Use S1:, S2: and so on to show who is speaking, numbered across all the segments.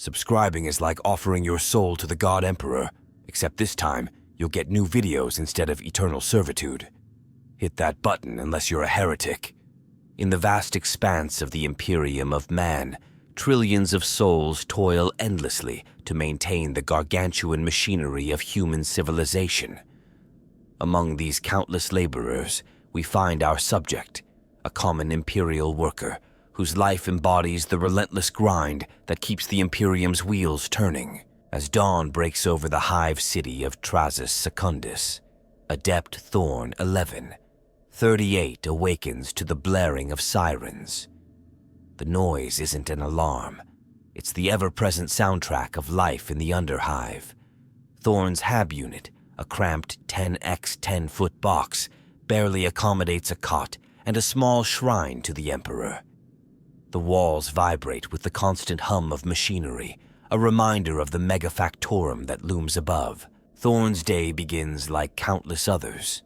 S1: Subscribing is like offering your soul to the God Emperor, except this time you'll get new videos instead of eternal servitude. Hit that button unless you're a heretic. In the vast expanse of the Imperium of man, trillions of souls toil endlessly to maintain the gargantuan machinery of human civilization. Among these countless laborers, we find our subject, a common Imperial worker, whose life embodies the relentless grind that keeps the Imperium's wheels turning. As dawn breaks over the hive city of Trazus Secundus, Adept Thorn 11, 38 awakens to the blaring of sirens. The noise isn't an alarm. It's the ever-present soundtrack of life in the underhive. Thorn's hab unit, a cramped 10x 10-foot box, barely accommodates a cot and a small shrine to the Emperor. The walls vibrate with the constant hum of machinery, a reminder of the manufactorum that looms above. Thorn's day begins like countless others.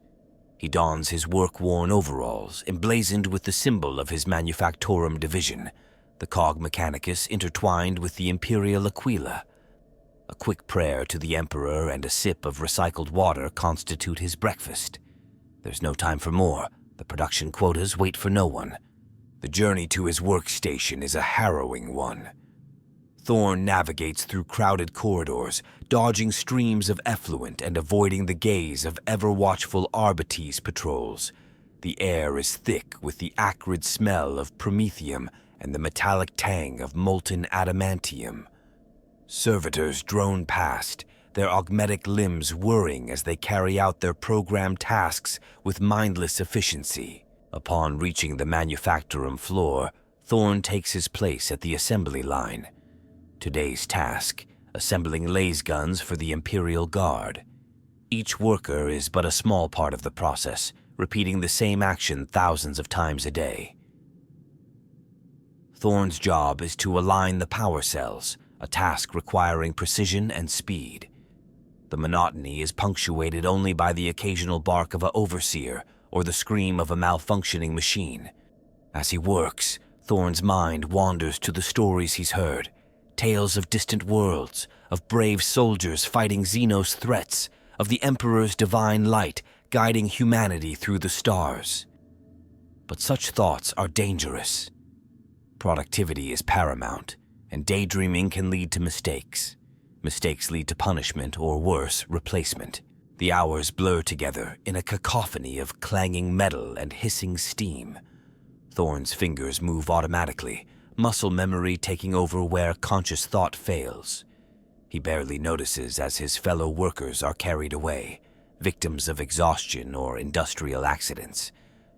S1: He dons his work-worn overalls, emblazoned with the symbol of his manufactorum division, the Cog Mechanicus intertwined with the Imperial Aquila. A quick prayer to the Emperor and a sip of recycled water constitute his breakfast. There's no time for more. The production quotas wait for no one. The journey to his workstation is a harrowing one. Thorn navigates through crowded corridors, dodging streams of effluent and avoiding the gaze of ever-watchful Arbites patrols. The air is thick with the acrid smell of promethium and the metallic tang of molten adamantium. Servitors drone past, their augmetic limbs whirring as they carry out their programmed tasks with mindless efficiency. Upon reaching the manufactorum floor, Thorn takes his place at the assembly line. Today's task, assembling laser guns for the Imperial Guard. Each worker is but a small part of the process, repeating the same action thousands of times a day. Thorn's job is to align the power cells, a task requiring precision and speed. The monotony is punctuated only by the occasional bark of an overseer or the scream of a malfunctioning machine. As he works, Thorn's mind wanders to the stories he's heard, tales of distant worlds, of brave soldiers fighting Xenos threats, of the Emperor's divine light guiding humanity through the stars. But such thoughts are dangerous. Productivity is paramount, and daydreaming can lead to mistakes. Mistakes lead to punishment or worse, replacement. The hours blur together in a cacophony of clanging metal and hissing steam. Thorn's fingers move automatically, muscle memory taking over where conscious thought fails. He barely notices as his fellow workers are carried away, victims of exhaustion or industrial accidents.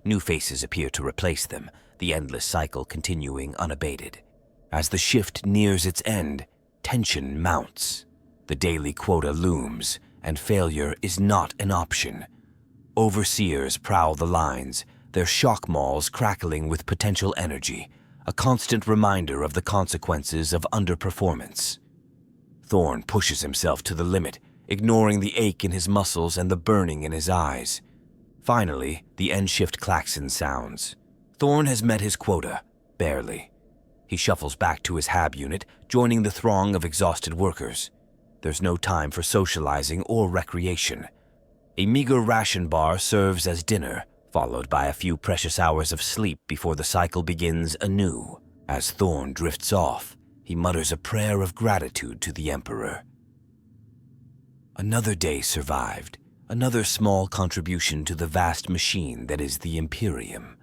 S1: New faces appear to replace them, the endless cycle continuing unabated. As the shift nears its end, tension mounts. The daily quota looms, and failure is not an option. Overseers prowl the lines, their shock mauls crackling with potential energy, a constant reminder of the consequences of underperformance. Thorn pushes himself to the limit, ignoring the ache in his muscles and the burning in his eyes. Finally, the end-shift klaxon sounds. Thorn has met his quota, barely. He shuffles back to his hab unit, joining the throng of exhausted workers. There's no time for socializing or recreation. A meager ration bar serves as dinner, followed by a few precious hours of sleep before the cycle begins anew. As Thorn drifts off, he mutters a prayer of gratitude to the Emperor. Another day survived, another small contribution to the vast machine that is the Imperium.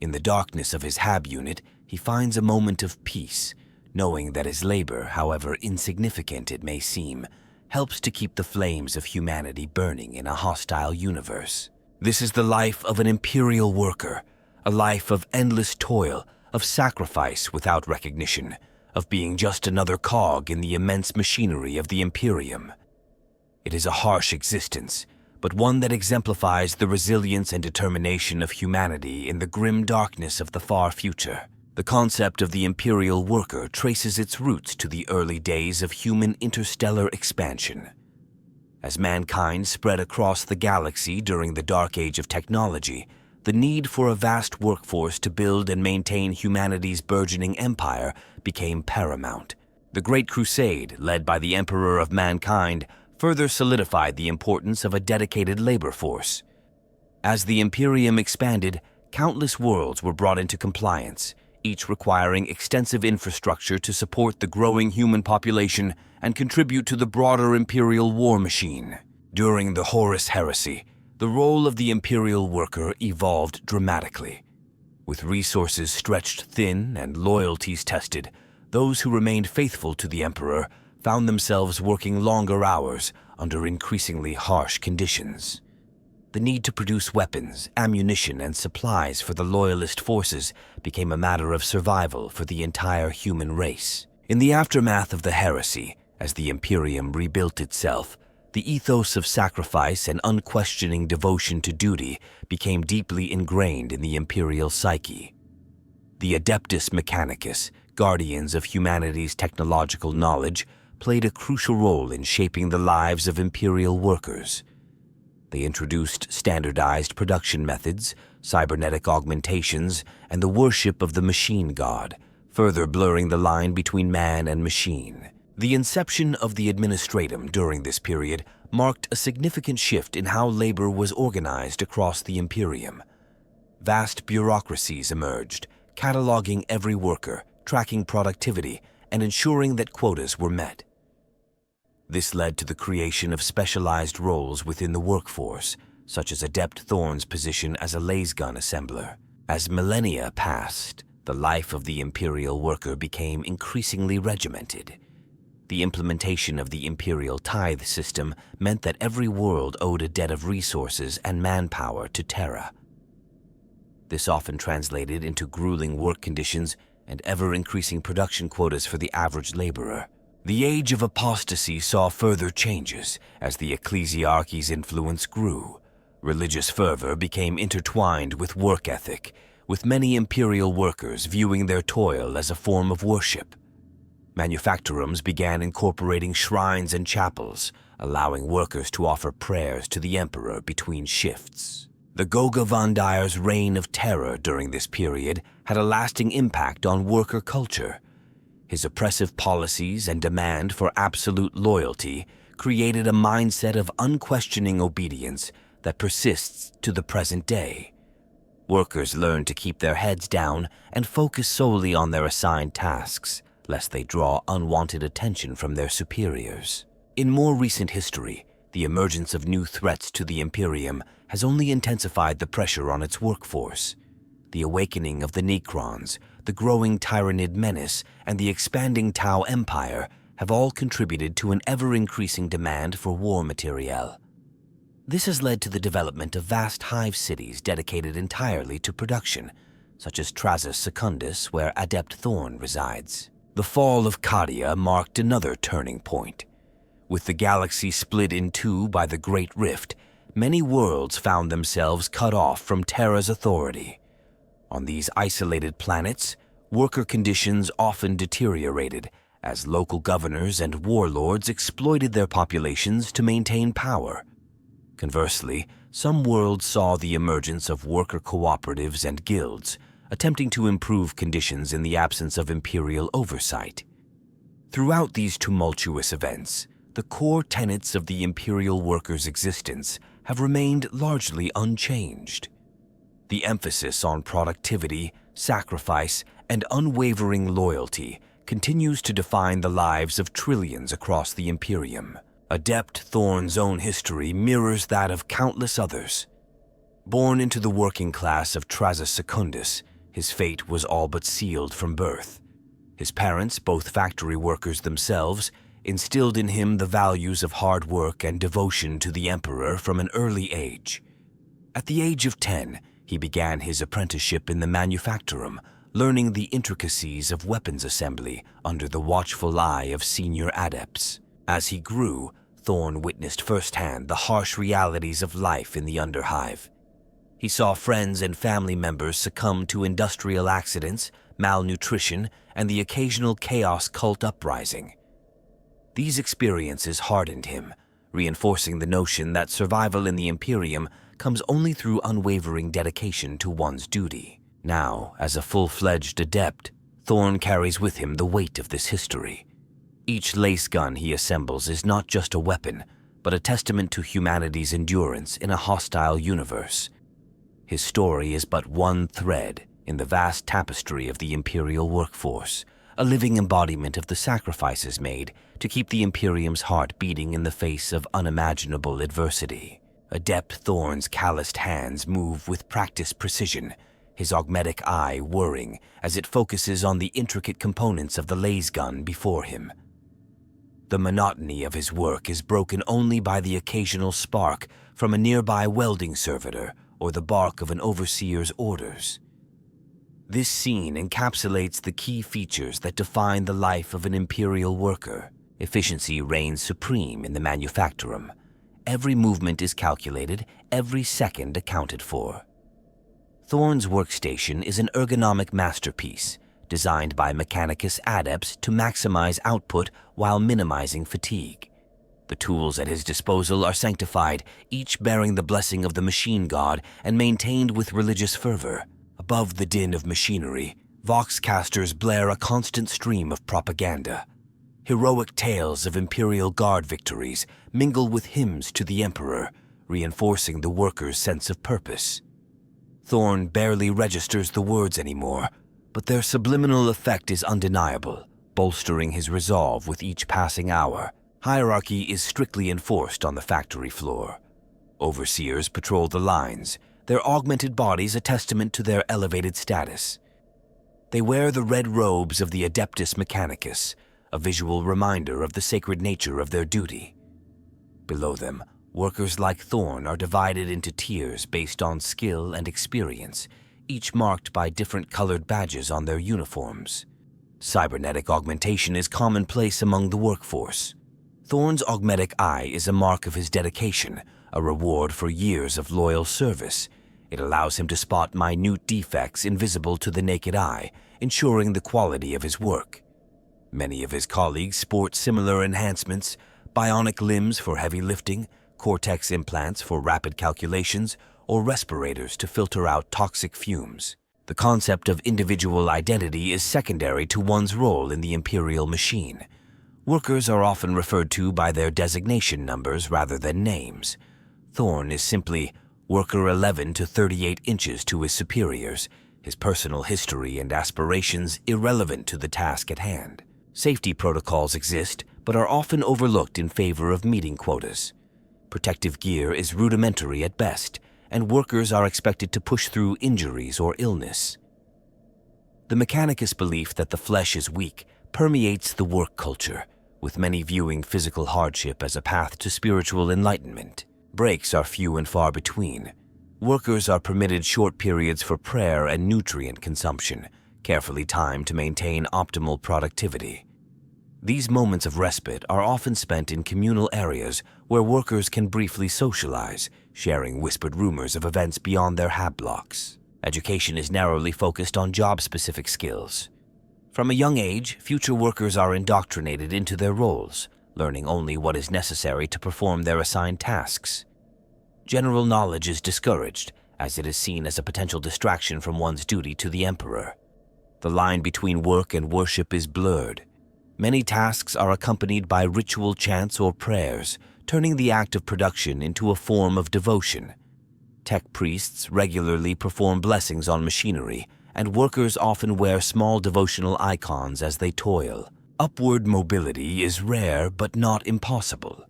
S1: In the darkness of his hab unit, he finds a moment of peace, knowing that his labor, however insignificant it may seem, helps to keep the flames of humanity burning in a hostile universe. This is the life of an Imperial worker, a life of endless toil, of sacrifice without recognition, of being just another cog in the immense machinery of the Imperium. It is a harsh existence, but one that exemplifies the resilience and determination of humanity in the grim darkness of the far future. The concept of the Imperial worker traces its roots to the early days of human interstellar expansion. As mankind spread across the galaxy during the dark age of technology, the need for a vast workforce to build and maintain humanity's burgeoning empire became paramount. The Great Crusade, led by the Emperor of Mankind, further solidified the importance of a dedicated labor force. As the Imperium expanded, countless worlds were brought into compliance, each requiring extensive infrastructure to support the growing human population and contribute to the broader Imperial war machine. During the Horus Heresy, the role of the Imperial worker evolved dramatically. With resources stretched thin and loyalties tested, those who remained faithful to the Emperor found themselves working longer hours under increasingly harsh conditions. The need to produce weapons, ammunition, and supplies for the loyalist forces became a matter of survival for the entire human race. In the aftermath of the heresy, as the Imperium rebuilt itself, the ethos of sacrifice and unquestioning devotion to duty became deeply ingrained in the Imperial psyche. The Adeptus Mechanicus, guardians of humanity's technological knowledge, played a crucial role in shaping the lives of Imperial workers. They introduced standardized production methods, cybernetic augmentations, and the worship of the machine god, further blurring the line between man and machine. The inception of the administratum during this period marked a significant shift in how labor was organized across the Imperium. Vast bureaucracies emerged, cataloging every worker, tracking productivity, and ensuring that quotas were met. This led to the creation of specialized roles within the workforce, such as Adept Thorn's position as a lasgun assembler. As millennia passed, the life of the Imperial worker became increasingly regimented. The implementation of the Imperial tithe system meant that every world owed a debt of resources and manpower to Terra. This often translated into grueling work conditions and ever-increasing production quotas for the average laborer. The age of apostasy saw further changes as the ecclesiarchy's influence grew. Religious fervor became intertwined with work ethic, with many Imperial workers viewing their toil as a form of worship. Manufactorums began incorporating shrines and chapels, allowing workers to offer prayers to the Emperor between shifts. The Goga von Dyer's reign of terror during this period had a lasting impact on worker culture. His oppressive policies and demand for absolute loyalty created a mindset of unquestioning obedience that persists to the present day. Workers learned to keep their heads down and focus solely on their assigned tasks, lest they draw unwanted attention from their superiors. In more recent history, the emergence of new threats to the Imperium has only intensified the pressure on its workforce. The awakening of the Necrons, the growing Tyrannid menace, and the expanding Tau Empire have all contributed to an ever-increasing demand for war materiel. This has led to the development of vast hive cities dedicated entirely to production, such as Trazus Secundus, where Adept Thorn resides. The fall of Cadia marked another turning point. With the galaxy split in two by the Great Rift, many worlds found themselves cut off from Terra's authority. On these isolated planets, worker conditions often deteriorated as local governors and warlords exploited their populations to maintain power. Conversely, some worlds saw the emergence of worker cooperatives and guilds, attempting to improve conditions in the absence of Imperial oversight. Throughout these tumultuous events, the core tenets of the Imperial workers' existence have remained largely unchanged. The emphasis on productivity, sacrifice, and unwavering loyalty continues to define the lives of trillions across the Imperium. Adept Thorn's own history mirrors that of countless others. Born into the working class of Trazus Secundus, his fate was all but sealed from birth. His parents, both factory workers themselves, instilled in him the values of hard work and devotion to the Emperor from an early age. At the age of 10, he began his apprenticeship in the manufactorum, learning the intricacies of weapons assembly under the watchful eye of senior adepts. As he grew, Thorn witnessed firsthand the harsh realities of life in the underhive. He saw friends and family members succumb to industrial accidents, malnutrition, and the occasional chaos cult uprising. These experiences hardened him, reinforcing the notion that survival in the Imperium comes only through unwavering dedication to one's duty. Now, as a full-fledged adept, Thorn carries with him the weight of this history. Each lace gun he assembles is not just a weapon, but a testament to humanity's endurance in a hostile universe. His story is but one thread in the vast tapestry of the Imperial workforce, a living embodiment of the sacrifices made to keep the Imperium's heart beating in the face of unimaginable adversity. Adept Thorn's calloused hands move with practiced precision, his augmetic eye whirring as it focuses on the intricate components of the laser gun before him. The monotony of his work is broken only by the occasional spark from a nearby welding servitor or the bark of an overseer's orders. This scene encapsulates the key features that define the life of an Imperial worker. Efficiency reigns supreme in the manufactorum. Every movement is calculated, every second accounted for. Thorn's workstation is an ergonomic masterpiece, designed by Mechanicus adepts to maximize output while minimizing fatigue. The tools at his disposal are sanctified, each bearing the blessing of the machine god and maintained with religious fervor. Above the din of machinery, voxcasters blare a constant stream of propaganda. Heroic tales of Imperial Guard victories mingle with hymns to the Emperor, reinforcing the workers' sense of purpose. Thorn barely registers the words anymore, but their subliminal effect is undeniable, bolstering his resolve with each passing hour. Hierarchy is strictly enforced on the factory floor. Overseers patrol the lines, their augmented bodies a testament to their elevated status. They wear the red robes of the Adeptus Mechanicus, a visual reminder of the sacred nature of their duty. Below them, workers like Thorn are divided into tiers based on skill and experience, each marked by different colored badges on their uniforms. Cybernetic augmentation is commonplace among the workforce. Thorn's augmetic eye is a mark of his dedication, a reward for years of loyal service. It allows him to spot minute defects invisible to the naked eye, ensuring the quality of his work. Many of his colleagues sport similar enhancements: bionic limbs for heavy lifting, cortex implants for rapid calculations, or respirators to filter out toxic fumes. The concept of individual identity is secondary to one's role in the Imperial machine. Workers are often referred to by their designation numbers rather than names. Thorn is simply Worker 11 to 38 inches to his superiors, his personal history and aspirations irrelevant to the task at hand. Safety protocols exist, but are often overlooked in favor of meeting quotas. Protective gear is rudimentary at best, and workers are expected to push through injuries or illness. The Mechanicus belief that the flesh is weak permeates the work culture, with many viewing physical hardship as a path to spiritual enlightenment. Breaks are few and far between. Workers are permitted short periods for prayer and nutrient consumption, carefully timed to maintain optimal productivity. These moments of respite are often spent in communal areas where workers can briefly socialize, sharing whispered rumors of events beyond their hab blocks. Education is narrowly focused on job-specific skills. From a young age, future workers are indoctrinated into their roles, learning only what is necessary to perform their assigned tasks. General knowledge is discouraged, as it is seen as a potential distraction from one's duty to the Emperor. The line between work and worship is blurred. Many tasks are accompanied by ritual chants or prayers, turning the act of production into a form of devotion. Tech priests regularly perform blessings on machinery, and workers often wear small devotional icons as they toil. Upward mobility is rare but not impossible.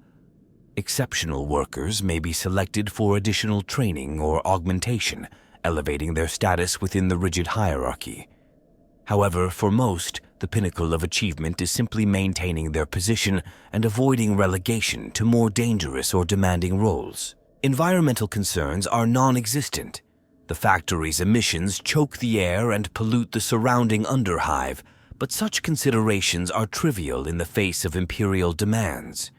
S1: Exceptional workers may be selected for additional training or augmentation, elevating their status within the rigid hierarchy. However, for most, the pinnacle of achievement is simply maintaining their position and avoiding relegation to more dangerous or demanding roles. Environmental concerns are non-existent. The factory's emissions choke the air and pollute the surrounding underhive, but such considerations are trivial in the face of Imperial demands.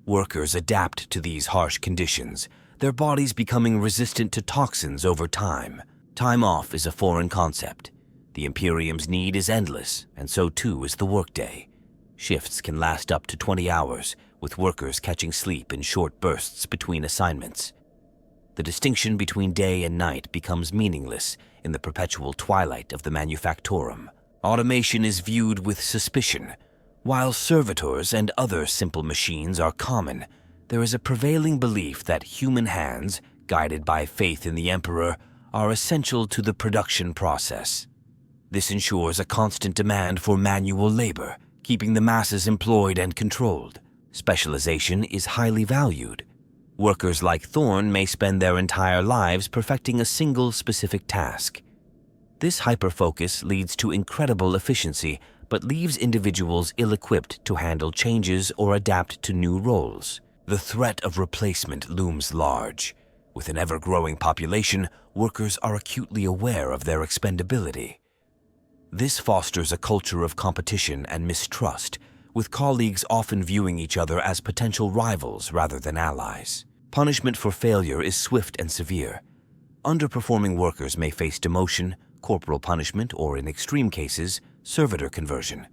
S1: Workers adapt to these harsh conditions, their bodies becoming resistant to toxins over time. Time off is a foreign concept. The Imperium's need is endless, and so too is the workday. Shifts can last up to 20 hours, with workers catching sleep in short bursts between assignments. The distinction between day and night becomes meaningless in the perpetual twilight of the manufactorum. Automation is viewed with suspicion. While servitors and other simple machines are common, there is a prevailing belief that human hands, guided by faith in the Emperor, are essential to the production process. This ensures a constant demand for manual labor, keeping the masses employed and controlled. Specialization is highly valued. Workers like Thorn may spend their entire lives perfecting a single specific task. This hyperfocus leads to incredible efficiency, but leaves individuals ill-equipped to handle changes or adapt to new roles. The threat of replacement looms large. With an ever-growing population, workers are acutely aware of their expendability. This fosters a culture of competition and mistrust, with colleagues often viewing each other as potential rivals rather than allies. Punishment for failure is swift and severe. Underperforming workers may face demotion, corporal punishment, or in extreme cases, servitor conversion.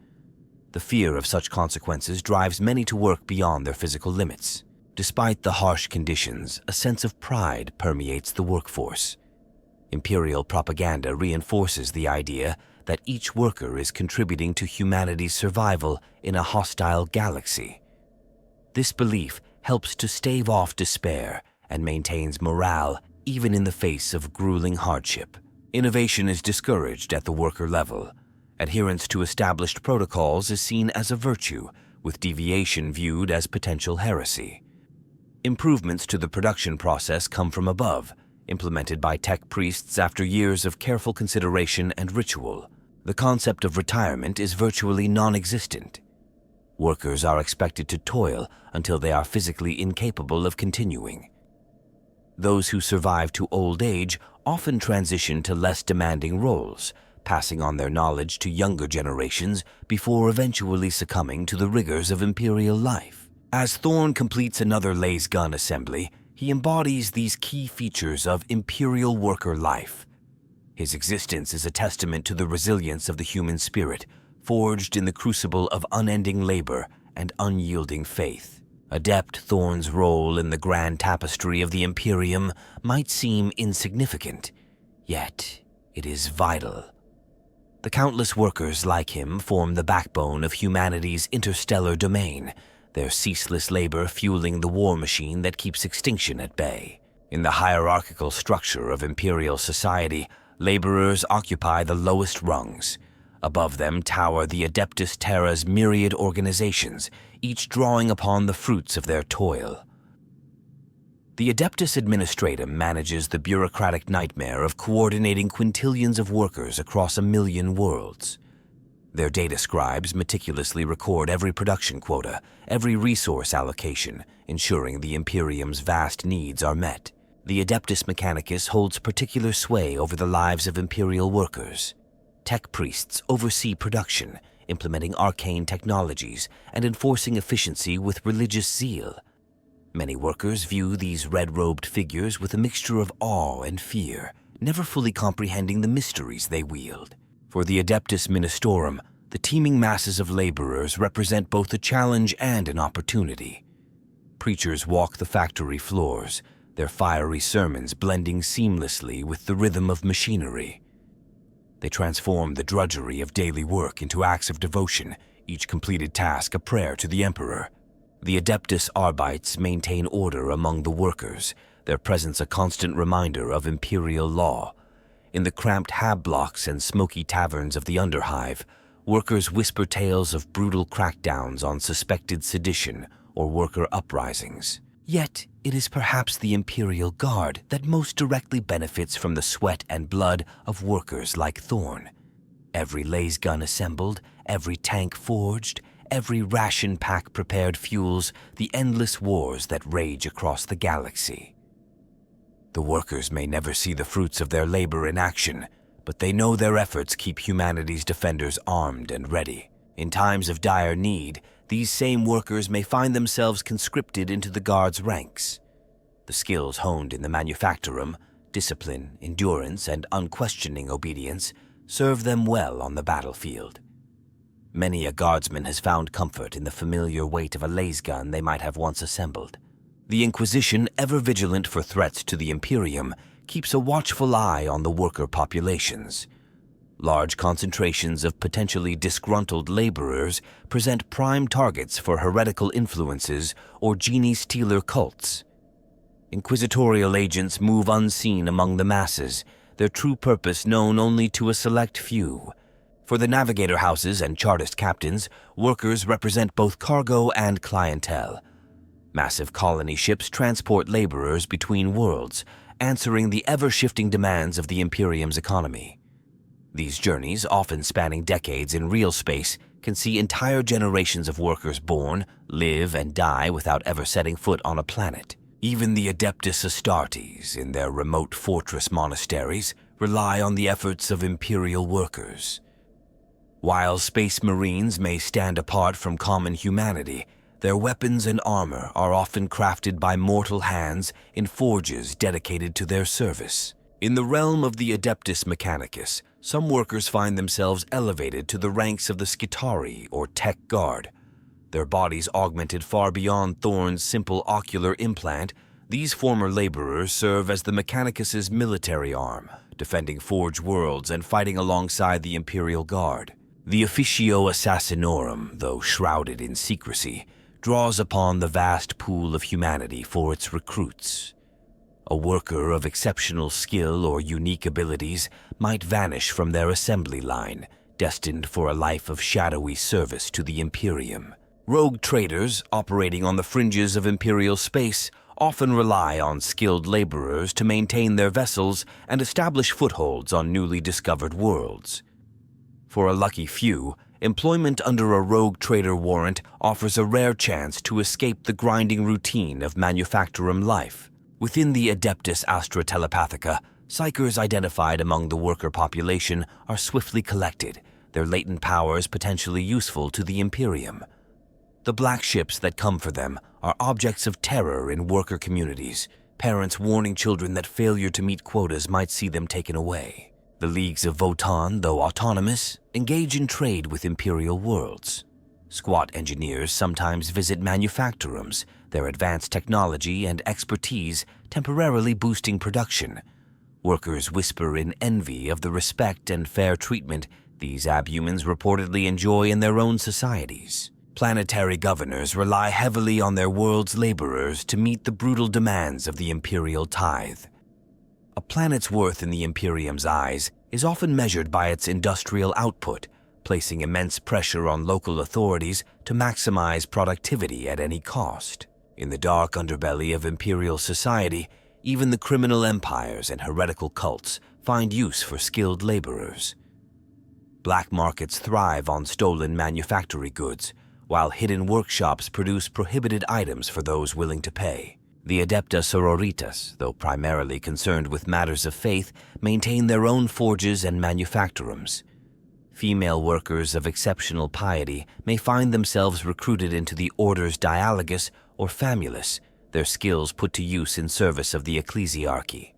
S1: The fear of such consequences drives many to work beyond their physical limits. Despite the harsh conditions, a sense of pride permeates the workforce. Imperial propaganda reinforces the idea that each worker is contributing to humanity's survival in a hostile galaxy. This belief helps to stave off despair and maintains morale even in the face of grueling hardship. Innovation is discouraged at the worker level. Adherence to established protocols is seen as a virtue, with deviation viewed as potential heresy. Improvements to the production process come from above, implemented by tech priests after years of careful consideration and ritual. The concept of retirement is virtually non-existent. Workers are expected to toil until they are physically incapable of continuing. Those who survive to old age often transition to less demanding roles, passing on their knowledge to younger generations before eventually succumbing to the rigors of Imperial life. As Thorn completes another laser gun assembly, he embodies these key features of Imperial worker life. His existence is a testament to the resilience of the human spirit, forged in the crucible of unending labor and unyielding faith. Adept Thorn's role in the grand tapestry of the Imperium might seem insignificant, yet it is vital. The countless workers like him form the backbone of humanity's interstellar domain, their ceaseless labor fueling the war machine that keeps extinction at bay. In the hierarchical structure of Imperial society, laborers occupy the lowest rungs. Above them tower the Adeptus Terra's myriad organizations, each drawing upon the fruits of their toil. The Adeptus Administratum manages the bureaucratic nightmare of coordinating quintillions of workers across 1 million worlds. Their data scribes meticulously record every production quota, every resource allocation, ensuring the Imperium's vast needs are met. The Adeptus Mechanicus holds particular sway over the lives of Imperial workers. Tech priests oversee production, implementing arcane technologies and enforcing efficiency with religious zeal. Many workers view these red-robed figures with a mixture of awe and fear, never fully comprehending the mysteries they wield. For the Adeptus Ministorum, the teeming masses of laborers represent both a challenge and an opportunity. Preachers walk the factory floors, their fiery sermons blending seamlessly with the rhythm of machinery. They transform the drudgery of daily work into acts of devotion, each completed task a prayer to the Emperor. The Adeptus Arbites maintain order among the workers, their presence a constant reminder of Imperial law. In the cramped hab blocks and smoky taverns of the underhive, workers whisper tales of brutal crackdowns on suspected sedition or worker uprisings. Yet, it is perhaps the Imperial Guard that most directly benefits from the sweat and blood of workers like Thorn. Every laser gun assembled, every tank forged, every ration pack prepared fuels the endless wars that rage across the galaxy. The workers may never see the fruits of their labor in action, but they know their efforts keep humanity's defenders armed and ready. In times of dire need, these same workers may find themselves conscripted into the Guard's ranks. The skills honed in the manufactorum, discipline, endurance, and unquestioning obedience serve them well on the battlefield. Many a guardsman has found comfort in the familiar weight of a laser gun they might have once assembled. The Inquisition, ever vigilant for threats to the Imperium, keeps a watchful eye on the worker populations. Large concentrations of potentially disgruntled laborers present prime targets for heretical influences or genie-stealer cults. Inquisitorial agents move unseen among the masses, their true purpose known only to a select few. For the navigator houses and chartist captains, workers represent both cargo and clientele. Massive colony ships transport laborers between worlds, answering the ever-shifting demands of the Imperium's economy. These journeys, often spanning decades in real space, can see entire generations of workers born, live, and die without ever setting foot on a planet. Even the Adeptus Astartes, in their remote fortress monasteries, rely on the efforts of Imperial workers. While space marines may stand apart from common humanity, their weapons and armor are often crafted by mortal hands in forges dedicated to their service. In the realm of the Adeptus Mechanicus, some workers find themselves elevated to the ranks of the Skitari or Tech Guard. Their bodies augmented far beyond Thorn's simple ocular implant, these former laborers serve as the Mechanicus's military arm, defending forge worlds and fighting alongside the Imperial Guard. The Officio Assassinorum, though shrouded in secrecy, draws upon the vast pool of humanity for its recruits. A worker of exceptional skill or unique abilities might vanish from their assembly line, destined for a life of shadowy service to the Imperium. Rogue traders, operating on the fringes of Imperial space, often rely on skilled laborers to maintain their vessels and establish footholds on newly discovered worlds. For a lucky few, employment under a rogue trader warrant offers a rare chance to escape the grinding routine of manufactorum life. Within the Adeptus Astra Telepathica, psychers identified among the worker population are swiftly collected, their latent powers potentially useful to the Imperium. The black ships that come for them are objects of terror in worker communities, parents warning children that failure to meet quotas might see them taken away. The leagues of Votan, though autonomous, engage in trade with Imperial worlds. Squat engineers sometimes visit manufactorums, their advanced technology and expertise temporarily boosting production. Workers whisper in envy of the respect and fair treatment these abhumans reportedly enjoy in their own societies. Planetary governors rely heavily on their world's laborers to meet the brutal demands of the Imperial tithe. A planet's worth in the Imperium's eyes is often measured by its industrial output, placing immense pressure on local authorities to maximize productivity at any cost. In the dark underbelly of Imperial society, even the criminal empires and heretical cults find use for skilled laborers. Black markets thrive on stolen manufactory goods, while hidden workshops produce prohibited items for those willing to pay. The Adepta Sororitas, though primarily concerned with matters of faith, maintain their own forges and manufactorums. Female workers of exceptional piety may find themselves recruited into the orders Dialogus or Famulus, their skills put to use in service of the ecclesiarchy.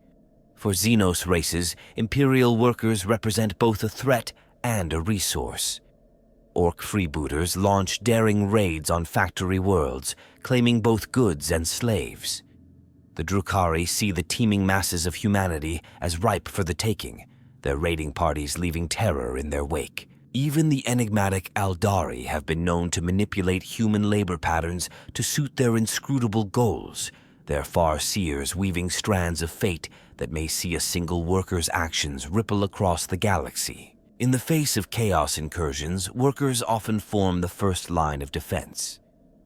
S1: For Xenos races, Imperial workers represent both a threat and a resource. Orc freebooters launch daring raids on factory worlds, claiming both goods and slaves. The Drukhari see the teeming masses of humanity as ripe for the taking, their raiding parties leaving terror in their wake. Even the enigmatic Aldari have been known to manipulate human labor patterns to suit their inscrutable goals, their far-seers weaving strands of fate that may see a single worker's actions ripple across the galaxy. In the face of chaos incursions, workers often form the first line of defense.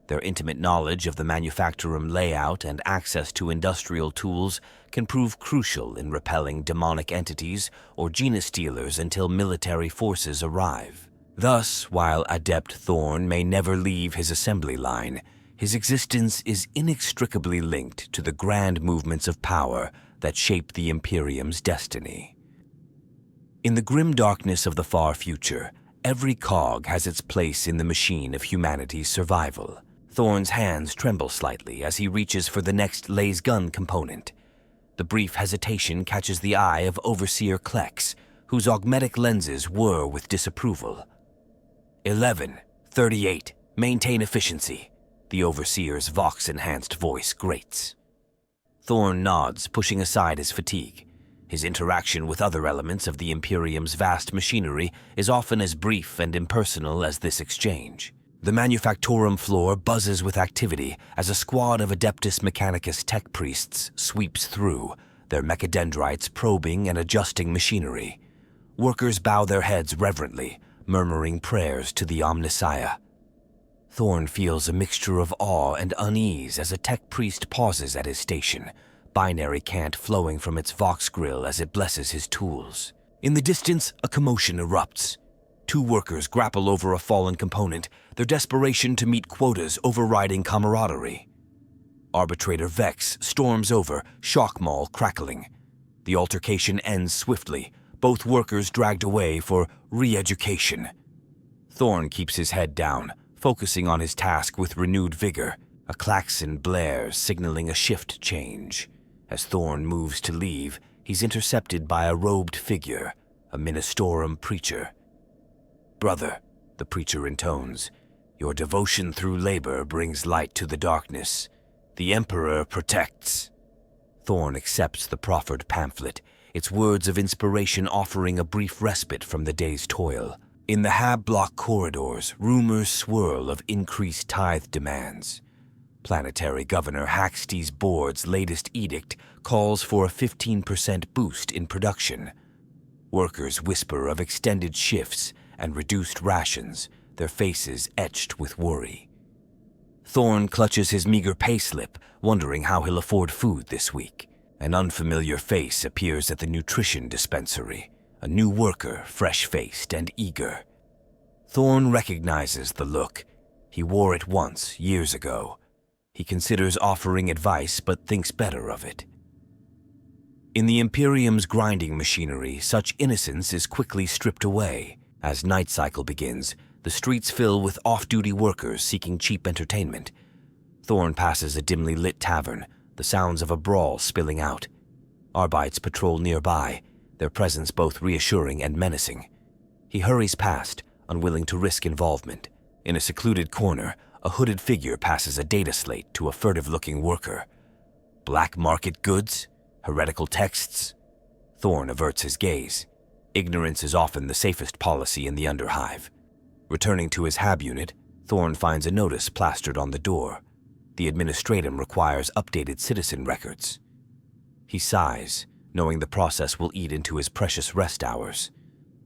S1: Their intimate knowledge of the manufactorum layout and access to industrial tools can prove crucial in repelling demonic entities or genie-stealers until military forces arrive. Thus, while Adept Thorn may never leave his assembly line, his existence is inextricably linked to the grand movements of power that shape the Imperium's destiny. In the grim darkness of the far future, every cog has its place in the machine of humanity's survival. Thorn's hands tremble slightly as he reaches for the next laser gun component. The brief hesitation catches the eye of Overseer Klex, whose augmetic lenses whir with disapproval. 11:38. Maintain efficiency. The Overseer's Vox-enhanced voice grates. Thorn nods, pushing aside his fatigue. His interaction with other elements of the Imperium's vast machinery is often as brief and impersonal as this exchange. The manufactorum floor buzzes with activity as a squad of Adeptus Mechanicus tech priests sweeps through, their mechadendrites probing and adjusting machinery. Workers bow their heads reverently, murmuring prayers to the Omnissiah. Thorn feels a mixture of awe and unease as a tech priest pauses at his station, binary cant flowing from its vox grill as it blesses his tools. In the distance, a commotion erupts. Two workers grapple over a fallen component, their desperation to meet quotas overriding camaraderie. Arbitrator Vex storms over, shock maul crackling. The altercation ends swiftly, both workers dragged away for re-education. Thorn keeps his head down, focusing on his task with renewed vigor. A klaxon blares, signaling a shift change. As Thorn moves to leave, he's intercepted by a robed figure, a manufactorum preacher. "Brother," the preacher intones, "your devotion through labor brings light to the darkness. The Emperor protects." Thorn accepts the proffered pamphlet, its words of inspiration offering a brief respite from the day's toil. In the hab block corridors, rumors swirl of increased tithe demands. Planetary Governor Haxty's board's latest edict calls for a 15% boost in production. Workers whisper of extended shifts and reduced rations, their faces etched with worry. Thorn clutches his meager payslip, wondering how he'll afford food this week. An unfamiliar face appears at the nutrition dispensary, a new worker, fresh-faced and eager. Thorn recognizes the look. He wore it once, years ago. He considers offering advice but thinks better of it. In the Imperium's grinding machinery, such innocence is quickly stripped away. As night cycle begins, the streets fill with off-duty workers seeking cheap entertainment. Thorn passes a dimly lit tavern, the sounds of a brawl spilling out. Arbites patrol nearby, their presence both reassuring and menacing. He hurries past, unwilling to risk involvement. In a secluded corner, a hooded figure passes a data slate to a furtive-looking worker. Black market goods? Heretical texts? Thorn averts his gaze. Ignorance is often the safest policy in the underhive. Returning to his hab unit, Thorn finds a notice plastered on the door. The administratum requires updated citizen records. He sighs, knowing the process will eat into his precious rest hours.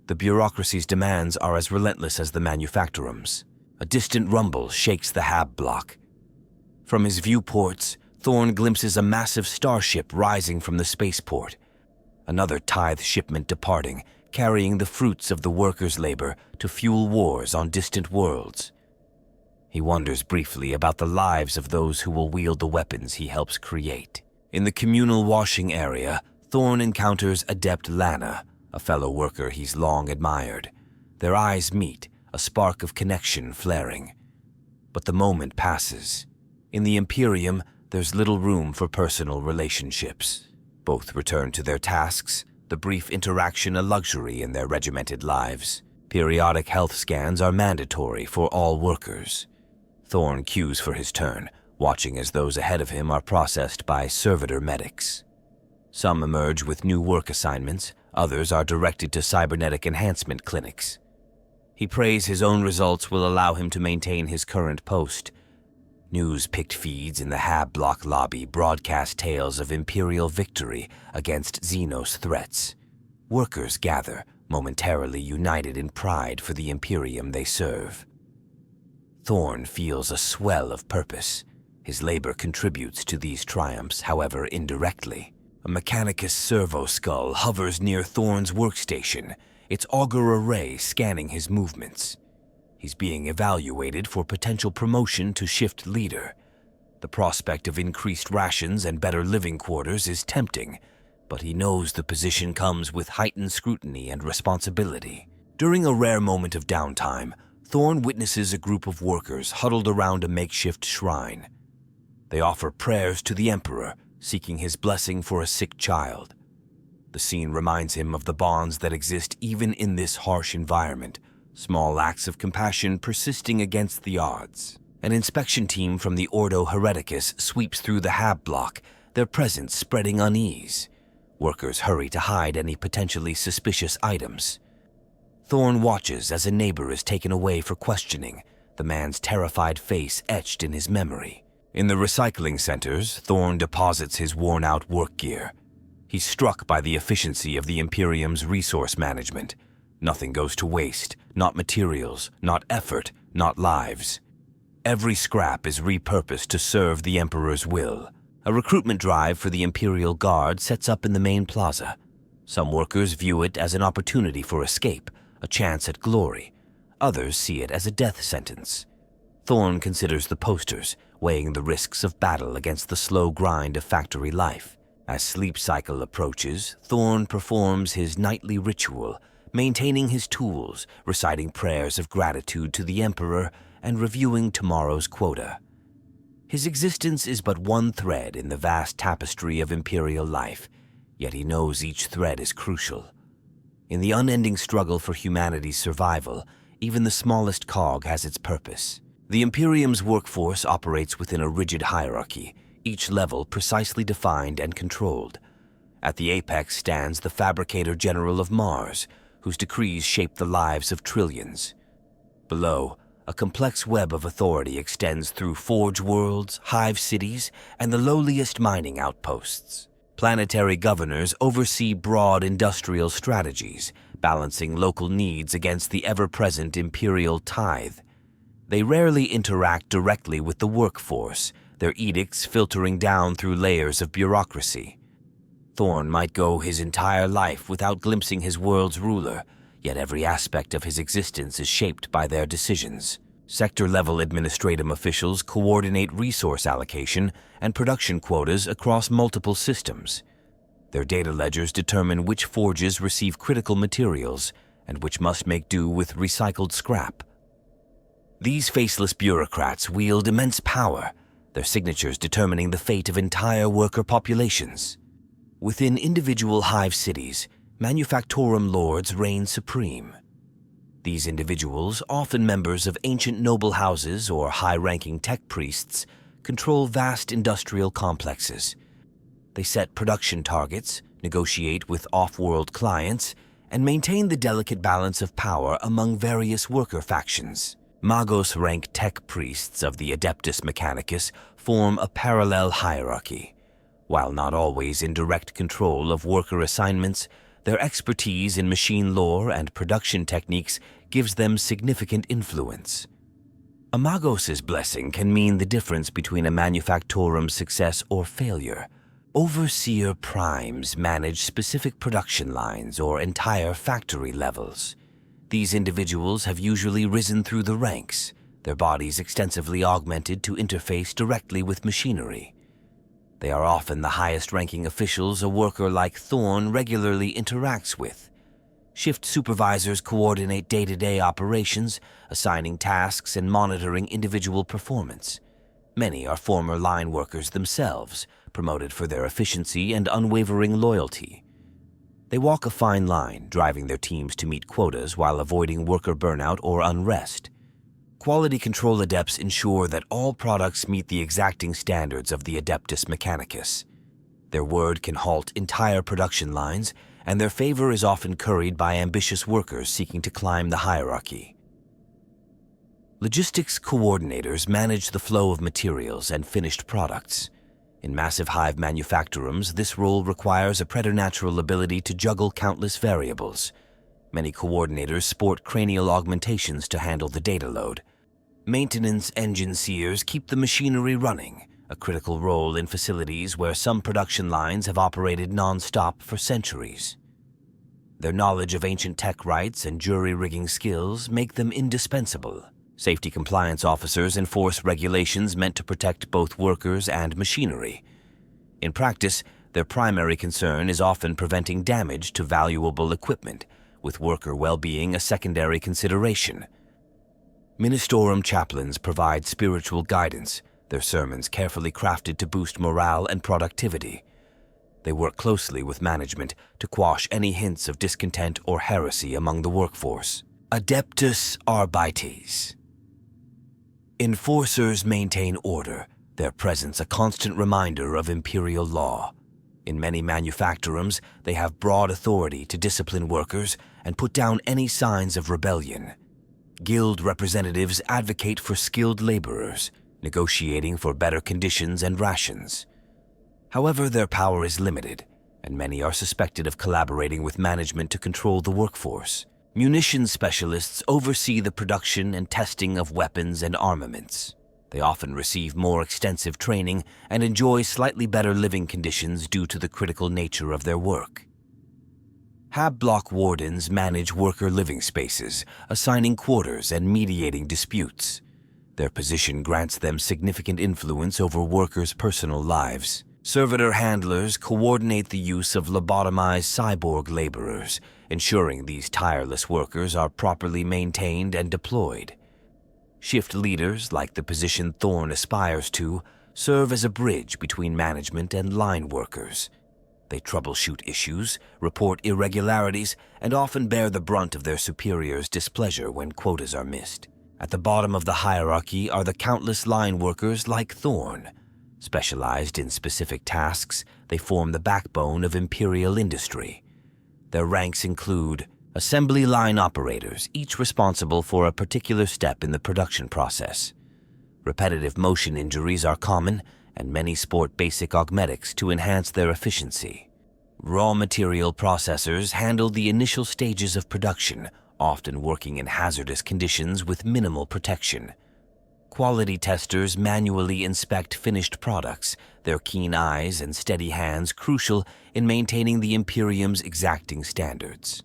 S1: The bureaucracy's demands are as relentless as the manufactorum's. A distant rumble shakes the hab block. From his viewports, Thorn glimpses a massive starship rising from the spaceport. Another tithe shipment departing, carrying the fruits of the workers' labor to fuel wars on distant worlds. He wonders briefly about the lives of those who will wield the weapons he helps create. In the communal washing area, Thorn encounters Adept Lana, a fellow worker he's long admired. Their eyes meet, a spark of connection flaring. But the moment passes. In the Imperium, there's little room for personal relationships. Both return to their tasks, the brief interaction a luxury in their regimented lives. Periodic health scans are mandatory for all workers. Thorn queues for his turn, watching as those ahead of him are processed by servitor medics. Some emerge with new work assignments, others are directed to cybernetic enhancement clinics. He prays his own results will allow him to maintain his current post. News-picked feeds in the hab block lobby broadcast tales of Imperial victory against Xenos threats. Workers gather, momentarily united in pride for the Imperium they serve. Thorn feels a swell of purpose. His labor contributes to these triumphs, however indirectly. A Mechanicus servo skull hovers near Thorn's workstation, its auger array scanning his movements. He's being evaluated for potential promotion to shift leader. The prospect of increased rations and better living quarters is tempting, but he knows the position comes with heightened scrutiny and responsibility. During a rare moment of downtime, Thorn witnesses a group of workers huddled around a makeshift shrine. They offer prayers to the Emperor, seeking his blessing for a sick child. The scene reminds him of the bonds that exist even in this harsh environment, small acts of compassion persisting against the odds. An inspection team from the Ordo Hereticus sweeps through the hab block, their presence spreading unease. Workers hurry to hide any potentially suspicious items. Thorn watches as a neighbor is taken away for questioning, the man's terrified face etched in his memory. In the recycling centers, Thorn deposits his worn-out work gear. He's struck by the efficiency of the Imperium's resource management. Nothing goes to waste, not materials, not effort, not lives. Every scrap is repurposed to serve the Emperor's will. A recruitment drive for the Imperial Guard sets up in the main plaza. Some workers view it as an opportunity for escape, a chance at glory. Others see it as a death sentence. Thorn considers the posters, weighing the risks of battle against the slow grind of factory life. As sleep cycle approaches, Thorn performs his nightly ritual, maintaining his tools, reciting prayers of gratitude to the Emperor, and reviewing tomorrow's quota. His existence is but one thread in the vast tapestry of Imperial life, yet he knows each thread is crucial. In the unending struggle for humanity's survival, even the smallest cog has its purpose. The Imperium's workforce operates within a rigid hierarchy, each level precisely defined and controlled. At the apex stands the Fabricator General of Mars, whose decrees shape the lives of trillions. Below, a complex web of authority extends through forge worlds, hive cities, and the lowliest mining outposts. Planetary governors oversee broad industrial strategies, balancing local needs against the ever-present imperial tithe. They rarely interact directly with the workforce, their edicts filtering down through layers of bureaucracy. Thorn might go his entire life without glimpsing his world's ruler, yet every aspect of his existence is shaped by their decisions. Sector-level administrative officials coordinate resource allocation and production quotas across multiple systems. Their data ledgers determine which forges receive critical materials and which must make do with recycled scrap. These faceless bureaucrats wield immense power, their signatures determining the fate of entire worker populations. Within individual hive cities, manufactorum lords reign supreme. These individuals, often members of ancient noble houses or high-ranking tech priests, control vast industrial complexes. They set production targets, negotiate with off-world clients, and maintain the delicate balance of power among various worker factions. Magos-rank tech priests of the Adeptus Mechanicus form a parallel hierarchy. While not always in direct control of worker assignments, their expertise in machine lore and production techniques gives them significant influence. A Magos' blessing can mean the difference between a manufactorum's success or failure. Overseer primes manage specific production lines or entire factory levels. These individuals have usually risen through the ranks, their bodies extensively augmented to interface directly with machinery. They are often the highest-ranking officials a worker like Thorn regularly interacts with. Shift supervisors coordinate day-to-day operations, assigning tasks and monitoring individual performance. Many are former line workers themselves, promoted for their efficiency and unwavering loyalty. They walk a fine line, driving their teams to meet quotas while avoiding worker burnout or unrest. Quality control adepts ensure that all products meet the exacting standards of the Adeptus Mechanicus. Their word can halt entire production lines, and their favor is often curried by ambitious workers seeking to climb the hierarchy. Logistics coordinators manage the flow of materials and finished products. In massive hive manufactorums, this role requires a preternatural ability to juggle countless variables. Many coordinators sport cranial augmentations to handle the data load. Maintenance engine seers keep the machinery running, a critical role in facilities where some production lines have operated non-stop for centuries. Their knowledge of ancient tech rights and jury-rigging skills make them indispensable. Safety compliance officers enforce regulations meant to protect both workers and machinery. In practice, their primary concern is often preventing damage to valuable equipment, with worker well-being a secondary consideration. Ministorum chaplains provide spiritual guidance, their sermons carefully crafted to boost morale and productivity. They work closely with management to quash any hints of discontent or heresy among the workforce. Adeptus Arbites. Enforcers maintain order, their presence a constant reminder of imperial law. In many manufactorums, they have broad authority to discipline workers and put down any signs of rebellion. Guild representatives advocate for skilled laborers, negotiating for better conditions and rations. However, their power is limited, and many are suspected of collaborating with management to control the workforce. Munitions specialists oversee the production and testing of weapons and armaments. They often receive more extensive training and enjoy slightly better living conditions due to the critical nature of their work. Hab block wardens manage worker living spaces, assigning quarters and mediating disputes. Their position grants them significant influence over workers' personal lives. Servitor handlers coordinate the use of lobotomized cyborg laborers, ensuring these tireless workers are properly maintained and deployed. Shift leaders, like the position Thorn aspires to, serve as a bridge between management and line workers. They troubleshoot issues, report irregularities, and often bear the brunt of their superiors' displeasure when quotas are missed. At the bottom of the hierarchy are the countless line workers like Thorn. Specialized in specific tasks, they form the backbone of Imperial industry. Their ranks include assembly line operators, each responsible for a particular step in the production process. Repetitive motion injuries are common, and many sport basic augmetics to enhance their efficiency. Raw material processors handle the initial stages of production, often working in hazardous conditions with minimal protection. Quality testers manually inspect finished products, their keen eyes and steady hands crucial in maintaining the Imperium's exacting standards.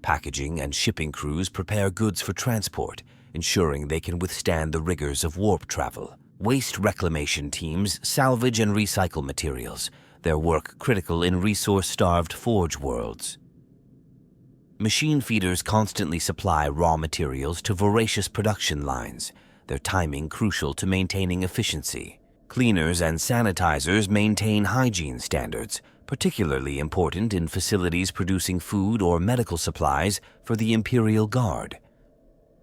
S1: Packaging and shipping crews prepare goods for transport, ensuring they can withstand the rigors of warp travel. Waste reclamation teams salvage and recycle materials, their work critical in resource-starved forge worlds. Machine feeders constantly supply raw materials to voracious production lines, their timing crucial to maintaining efficiency. Cleaners and sanitizers maintain hygiene standards, particularly important in facilities producing food or medical supplies for the Imperial Guard.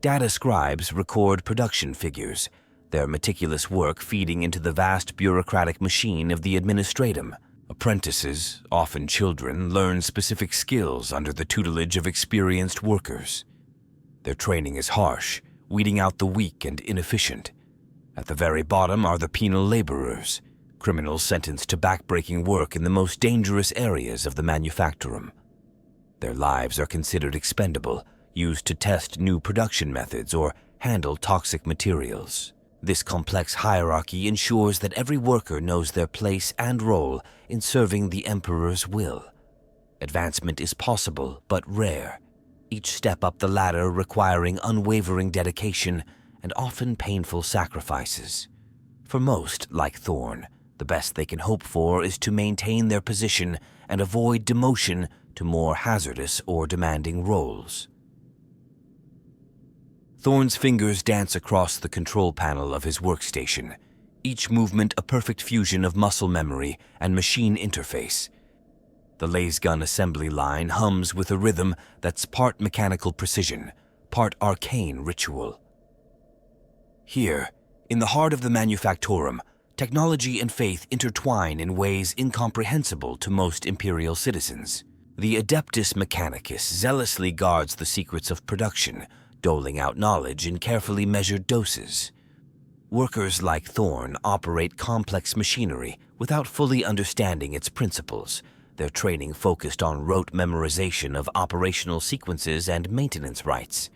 S1: Data scribes record production figures, their meticulous work feeding into the vast bureaucratic machine of the administratum. Apprentices, often children, learn specific skills under the tutelage of experienced workers. Their training is harsh, weeding out the weak and inefficient. At the very bottom are the penal laborers, criminals sentenced to backbreaking work in the most dangerous areas of the manufactorum. Their lives are considered expendable, used to test new production methods or handle toxic materials. This complex hierarchy ensures that every worker knows their place and role in serving the Emperor's will. Advancement is possible but rare, each step up the ladder requiring unwavering dedication and often painful sacrifices. For most, like Thorn, the best they can hope for is to maintain their position and avoid demotion to more hazardous or demanding roles. Thorn's fingers dance across the control panel of his workstation, each movement a perfect fusion of muscle memory and machine interface. The lasgun assembly line hums with a rhythm that's part mechanical precision, part arcane ritual. Here, in the heart of the manufactorum, technology and faith intertwine in ways incomprehensible to most Imperial citizens. The Adeptus Mechanicus zealously guards the secrets of production, doling out knowledge in carefully measured doses. Workers like Thorn operate complex machinery without fully understanding its principles, their training focused on rote memorization of operational sequences and maintenance rights.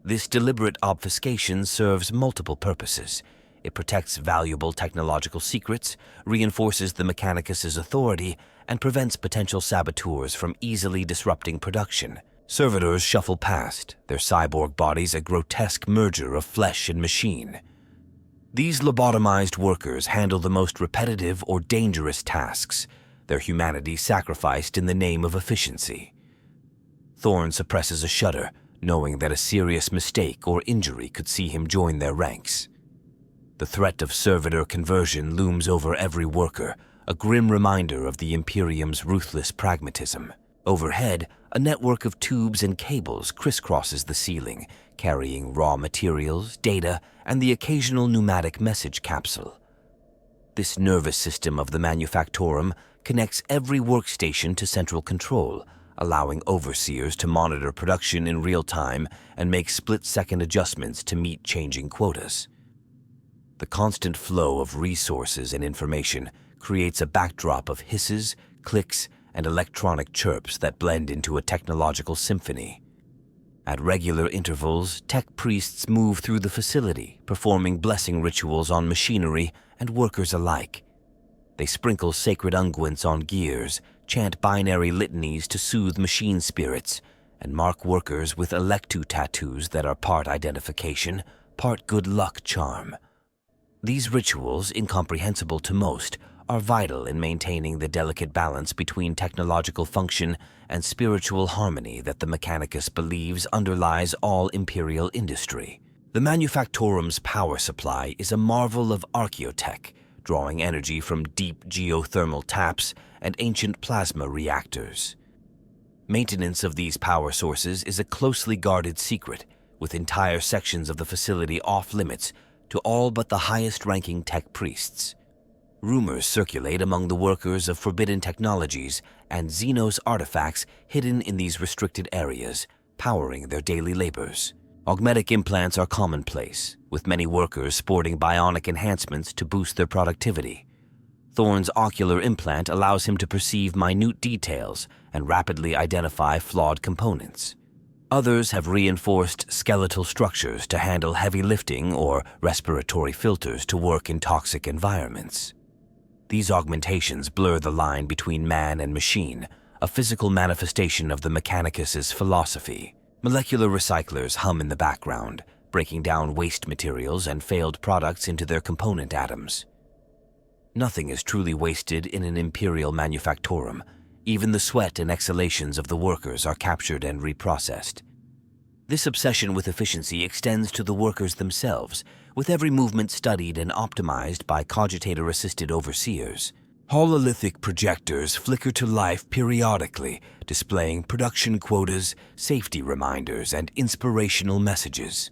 S1: This deliberate obfuscation serves multiple purposes. It protects valuable technological secrets, reinforces the Mechanicus's authority, and prevents potential saboteurs from easily disrupting production. Servitors shuffle past, their cyborg bodies a grotesque merger of flesh and machine. These lobotomized workers handle the most repetitive or dangerous tasks, their humanity sacrificed in the name of efficiency. Thorn suppresses a shudder, knowing that a serious mistake or injury could see him join their ranks. The threat of servitor conversion looms over every worker, a grim reminder of the Imperium's ruthless pragmatism. Overhead, a network of tubes and cables crisscrosses the ceiling, carrying raw materials, data, and the occasional pneumatic message capsule. This nervous system of the manufactorum connects every workstation to central control, allowing overseers to monitor production in real time and make split-second adjustments to meet changing quotas. The constant flow of resources and information creates a backdrop of hisses, clicks, and electronic chirps that blend into a technological symphony. At regular intervals, tech priests move through the facility, performing blessing rituals on machinery and workers alike. They sprinkle sacred unguents on gears, chant binary litanies to soothe machine spirits, and mark workers with electu tattoos that are part identification, part good luck charm. These rituals, incomprehensible to most, are vital in maintaining the delicate balance between technological function and spiritual harmony that the Mechanicus believes underlies all Imperial industry. The manufactorum's power supply is a marvel of archaeotech, drawing energy from deep geothermal taps and ancient plasma reactors. Maintenance of these power sources is a closely guarded secret, with entire sections of the facility off-limits to all but the highest-ranking tech priests. Rumors circulate among the workers of forbidden technologies and Xenos artifacts hidden in these restricted areas, powering their daily labors. Augmetic implants are commonplace, with many workers sporting bionic enhancements to boost their productivity. Thorn's ocular implant allows him to perceive minute details and rapidly identify flawed components. Others have reinforced skeletal structures to handle heavy lifting or respiratory filters to work in toxic environments. These augmentations blur the line between man and machine, a physical manifestation of the Mechanicus's philosophy. Molecular recyclers hum in the background, breaking down waste materials and failed products into their component atoms. Nothing is truly wasted in an Imperial manufactorum. Even the sweat and exhalations of the workers are captured and reprocessed. This obsession with efficiency extends to the workers themselves, with every movement studied and optimized by cogitator-assisted overseers. Hololithic projectors flicker to life periodically, displaying production quotas, safety reminders, and inspirational messages.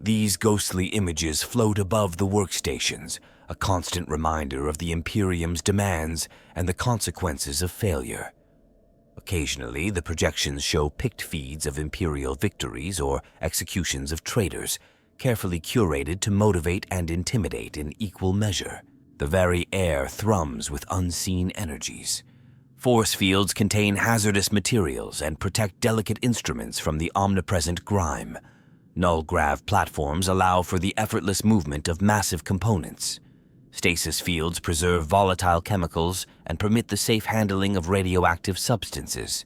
S1: These ghostly images float above the workstations, a constant reminder of the Imperium's demands and the consequences of failure. Occasionally, the projections show picked feeds of Imperial victories or executions of traitors, carefully curated to motivate and intimidate in equal measure. The very air thrums with unseen energies. Force fields contain hazardous materials and protect delicate instruments from the omnipresent grime. Null-grav platforms allow for the effortless movement of massive components. Stasis fields preserve volatile chemicals and permit the safe handling of radioactive substances.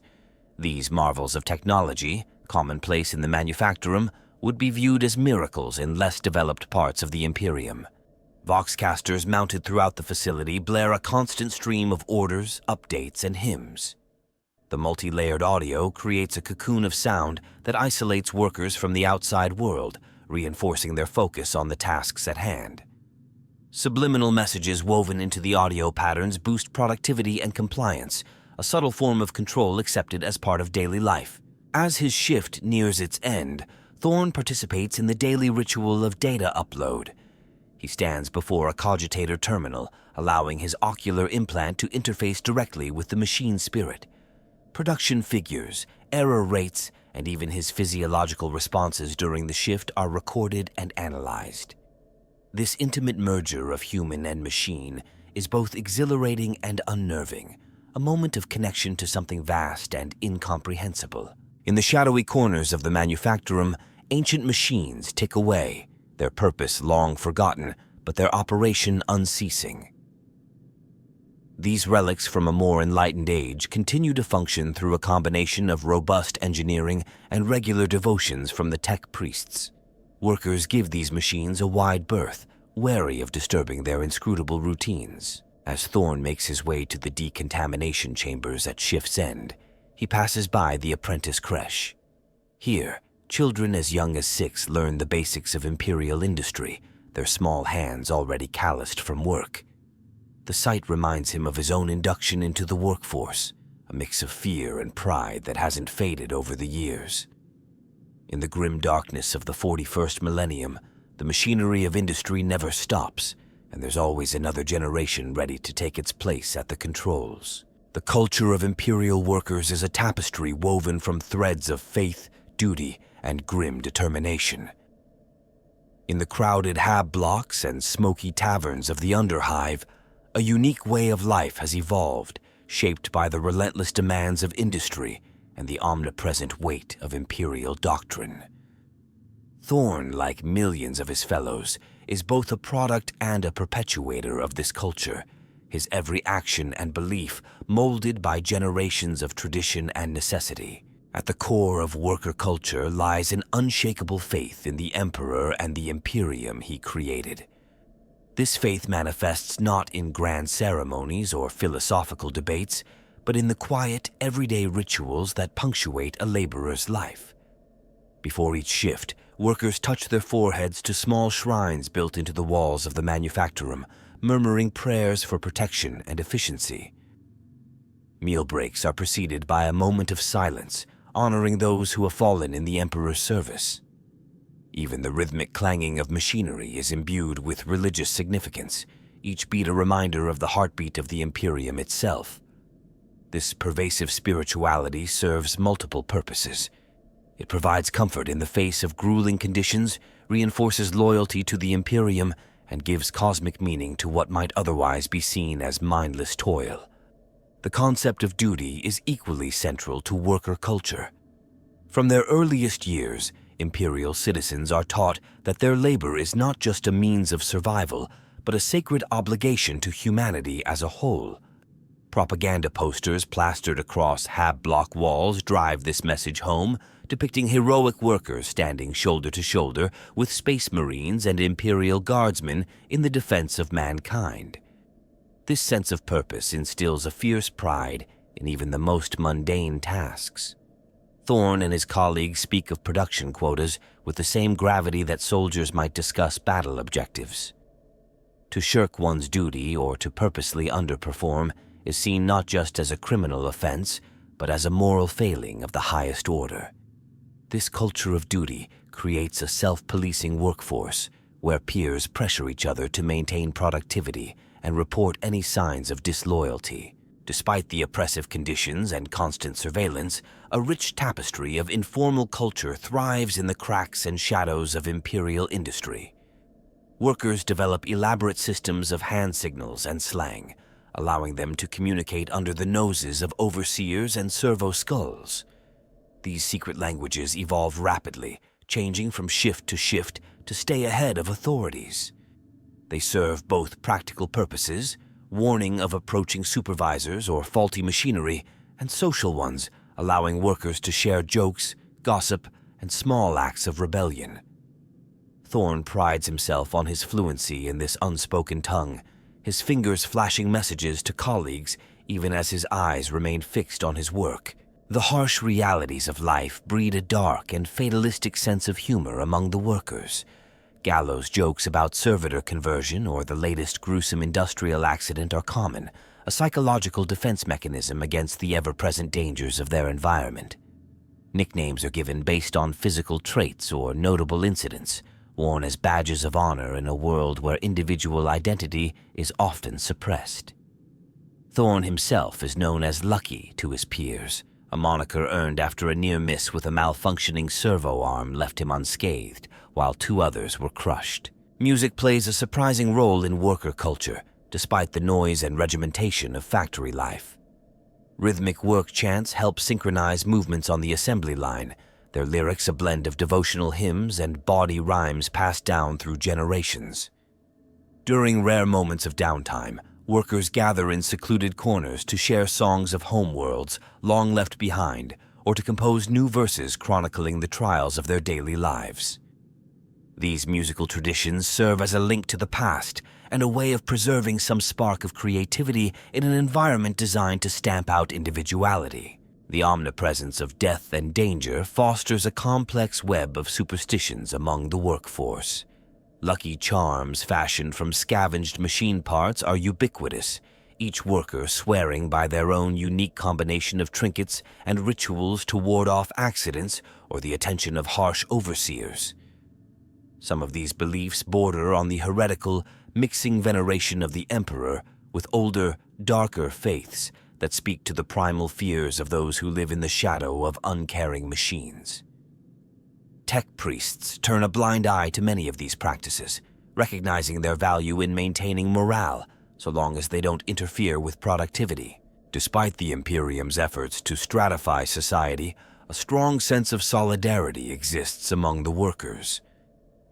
S1: These marvels of technology, commonplace in the manufactorum, would be viewed as miracles in less developed parts of the Imperium. Voxcasters mounted throughout the facility blare a constant stream of orders, updates, and hymns. The multi-layered audio creates a cocoon of sound that isolates workers from the outside world, reinforcing their focus on the tasks at hand. Subliminal messages woven into the audio patterns boost productivity and compliance, a subtle form of control accepted as part of daily life. As his shift nears its end, Thorn participates in the daily ritual of data upload. He stands before a cogitator terminal, allowing his ocular implant to interface directly with the machine spirit. Production figures, error rates, and even his physiological responses during the shift are recorded and analyzed. This intimate merger of human and machine is both exhilarating and unnerving, a moment of connection to something vast and incomprehensible. In the shadowy corners of the manufactorum, ancient machines tick away, their purpose long forgotten, but their operation unceasing. These relics from a more enlightened age continue to function through a combination of robust engineering and regular devotions from the tech priests. Workers give these machines a wide berth, wary of disturbing their inscrutable routines. As Thorn makes his way to the decontamination chambers at shift's end, he passes by the apprentice creche. Here, children as young as 6 learn the basics of Imperial industry, their small hands already calloused from work. The sight reminds him of his own induction into the workforce, a mix of fear and pride that hasn't faded over the years. In the grim darkness of the 41st millennium, the machinery of industry never stops, and there's always another generation ready to take its place at the controls. The culture of Imperial workers is a tapestry woven from threads of faith, duty, and grim determination. In the crowded hab blocks and smoky taverns of the underhive, a unique way of life has evolved, shaped by the relentless demands of industry and the omnipresent weight of Imperial doctrine. Thorn, like millions of his fellows, is both a product and a perpetuator of this culture, his every action and belief molded by generations of tradition and necessity. At the core of worker culture lies an unshakable faith in the Emperor and the Imperium he created. This faith manifests not in grand ceremonies or philosophical debates, but in the quiet, everyday rituals that punctuate a laborer's life. Before each shift, workers touch their foreheads to small shrines built into the walls of the manufactorum, murmuring prayers for protection and efficiency. Meal breaks are preceded by a moment of silence, honoring those who have fallen in the Emperor's service. Even the rhythmic clanging of machinery is imbued with religious significance, each beat a reminder of the heartbeat of the Imperium itself. This pervasive spirituality serves multiple purposes. It provides comfort in the face of grueling conditions, reinforces loyalty to the Imperium, and gives cosmic meaning to what might otherwise be seen as mindless toil. The concept of duty is equally central to worker culture. From their earliest years, Imperial citizens are taught that their labor is not just a means of survival, but a sacred obligation to humanity as a whole. Propaganda posters plastered across hab block walls drive this message home, depicting heroic workers standing shoulder to shoulder with space marines and Imperial guardsmen in the defense of mankind. This sense of purpose instills a fierce pride in even the most mundane tasks. Thorn and his colleagues speak of production quotas with the same gravity that soldiers might discuss battle objectives. To shirk one's duty or to purposely underperform is seen not just as a criminal offense, but as a moral failing of the highest order. This culture of duty creates a self-policing workforce where peers pressure each other to maintain productivity and report any signs of disloyalty. Despite the oppressive conditions and constant surveillance, a rich tapestry of informal culture thrives in the cracks and shadows of Imperial industry. Workers develop elaborate systems of hand signals and slang, allowing them to communicate under the noses of overseers and servo skulls. These secret languages evolve rapidly, changing from shift to stay ahead of authorities. They serve both practical purposes, warning of approaching supervisors or faulty machinery, and social ones, allowing workers to share jokes, gossip, and small acts of rebellion. Thorn prides himself on his fluency in this unspoken tongue, his fingers flashing messages to colleagues even as his eyes remain fixed on his work. The harsh realities of life breed a dark and fatalistic sense of humor among the workers. Gallows jokes about servitor conversion or the latest gruesome industrial accident are common, a psychological defense mechanism against the ever-present dangers of their environment. Nicknames are given based on physical traits or notable incidents, worn as badges of honor in a world where individual identity is often suppressed. Thorn himself is known as Lucky to his peers, a moniker earned after a near miss with a malfunctioning servo arm left him unscathed, while 2 others were crushed. Music plays a surprising role in worker culture, despite the noise and regimentation of factory life. Rhythmic work chants help synchronize movements on the assembly line, their lyrics a blend of devotional hymns and bawdy rhymes passed down through generations. During rare moments of downtime, workers gather in secluded corners to share songs of homeworlds long left behind or to compose new verses chronicling the trials of their daily lives. These musical traditions serve as a link to the past and a way of preserving some spark of creativity in an environment designed to stamp out individuality. The omnipresence of death and danger fosters a complex web of superstitions among the workforce. Lucky charms fashioned from scavenged machine parts are ubiquitous, each worker swearing by their own unique combination of trinkets and rituals to ward off accidents or the attention of harsh overseers. Some of these beliefs border on the heretical, mixing veneration of the Emperor with older, darker faiths that speak to the primal fears of those who live in the shadow of uncaring machines. Tech priests turn a blind eye to many of these practices, recognizing their value in maintaining morale so long as they don't interfere with productivity. Despite the Imperium's efforts to stratify society, a strong sense of solidarity exists among the workers.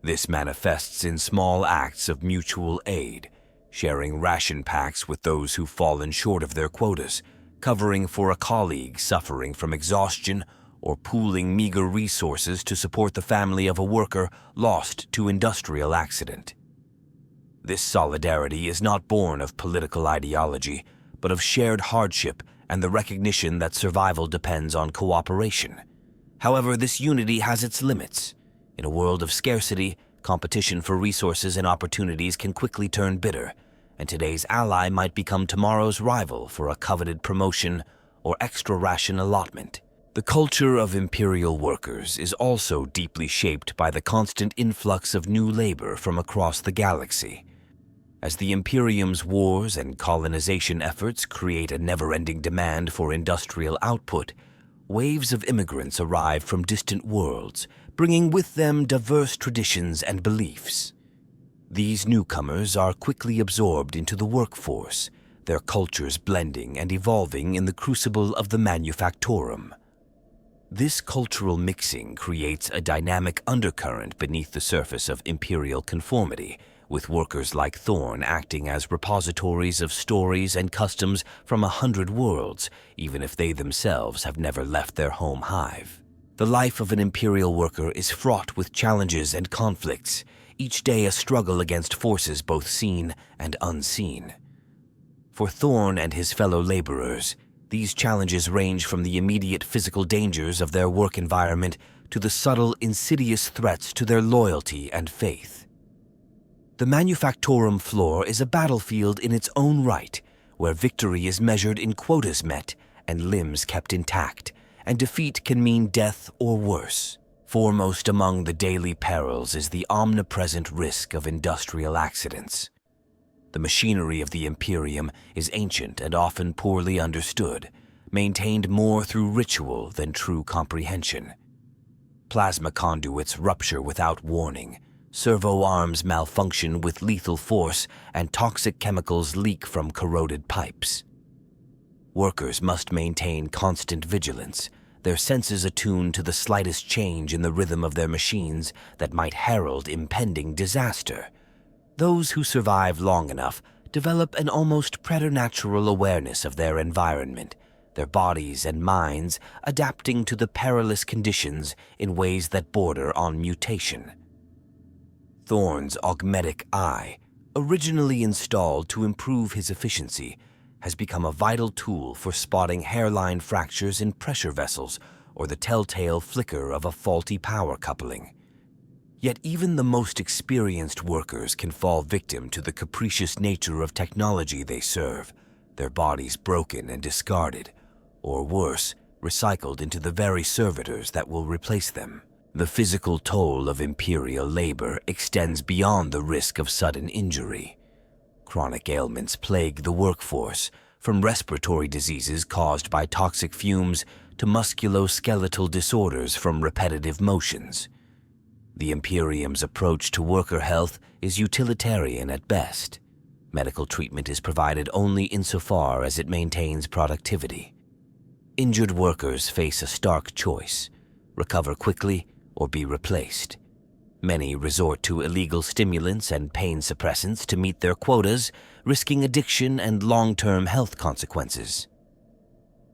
S1: This manifests in small acts of mutual aid, sharing ration packs with those who've fallen short of their quotas, covering for a colleague suffering from exhaustion, or pooling meager resources to support the family of a worker lost to industrial accident. This solidarity is not born of political ideology, but of shared hardship and the recognition that survival depends on cooperation. However, this unity has its limits. In a world of scarcity, competition for resources and opportunities can quickly turn bitter, and today's ally might become tomorrow's rival for a coveted promotion or extra ration allotment. The culture of Imperial workers is also deeply shaped by the constant influx of new labor from across the galaxy. As the Imperium's wars and colonization efforts create a never-ending demand for industrial output, waves of immigrants arrive from distant worlds, bringing with them diverse traditions and beliefs. These newcomers are quickly absorbed into the workforce, their cultures blending and evolving in the crucible of the manufactorum. This cultural mixing creates a dynamic undercurrent beneath the surface of Imperial conformity, with workers like Thorn acting as repositories of stories and customs from 100 worlds, even if they themselves have never left their home hive. The life of an Imperial worker is fraught with challenges and conflicts, each day a struggle against forces both seen and unseen. For Thorn and his fellow laborers, these challenges range from the immediate physical dangers of their work environment to the subtle, insidious threats to their loyalty and faith. The manufactorum floor is a battlefield in its own right, where victory is measured in quotas met and limbs kept intact, and defeat can mean death or worse. Foremost among the daily perils is the omnipresent risk of industrial accidents. The machinery of the Imperium is ancient and often poorly understood, maintained more through ritual than true comprehension. Plasma conduits rupture without warning, servo arms malfunction with lethal force, and toxic chemicals leak from corroded pipes. Workers must maintain constant vigilance, their senses attuned to the slightest change in the rhythm of their machines that might herald impending disaster. Those who survive long enough develop an almost preternatural awareness of their environment, their bodies and minds adapting to the perilous conditions in ways that border on mutation. Thorn's augmetic eye, originally installed to improve his efficiency, has become a vital tool for spotting hairline fractures in pressure vessels or the telltale flicker of a faulty power coupling. Yet even the most experienced workers can fall victim to the capricious nature of technology they serve, their bodies broken and discarded, or worse, recycled into the very servitors that will replace them. The physical toll of Imperial labor extends beyond the risk of sudden injury. Chronic ailments plague the workforce, from respiratory diseases caused by toxic fumes to musculoskeletal disorders from repetitive motions. The Imperium's approach to worker health is utilitarian at best. Medical treatment is provided only insofar as it maintains productivity. Injured workers face a stark choice: recover quickly or be replaced. Many resort to illegal stimulants and pain suppressants to meet their quotas, risking addiction and long-term health consequences.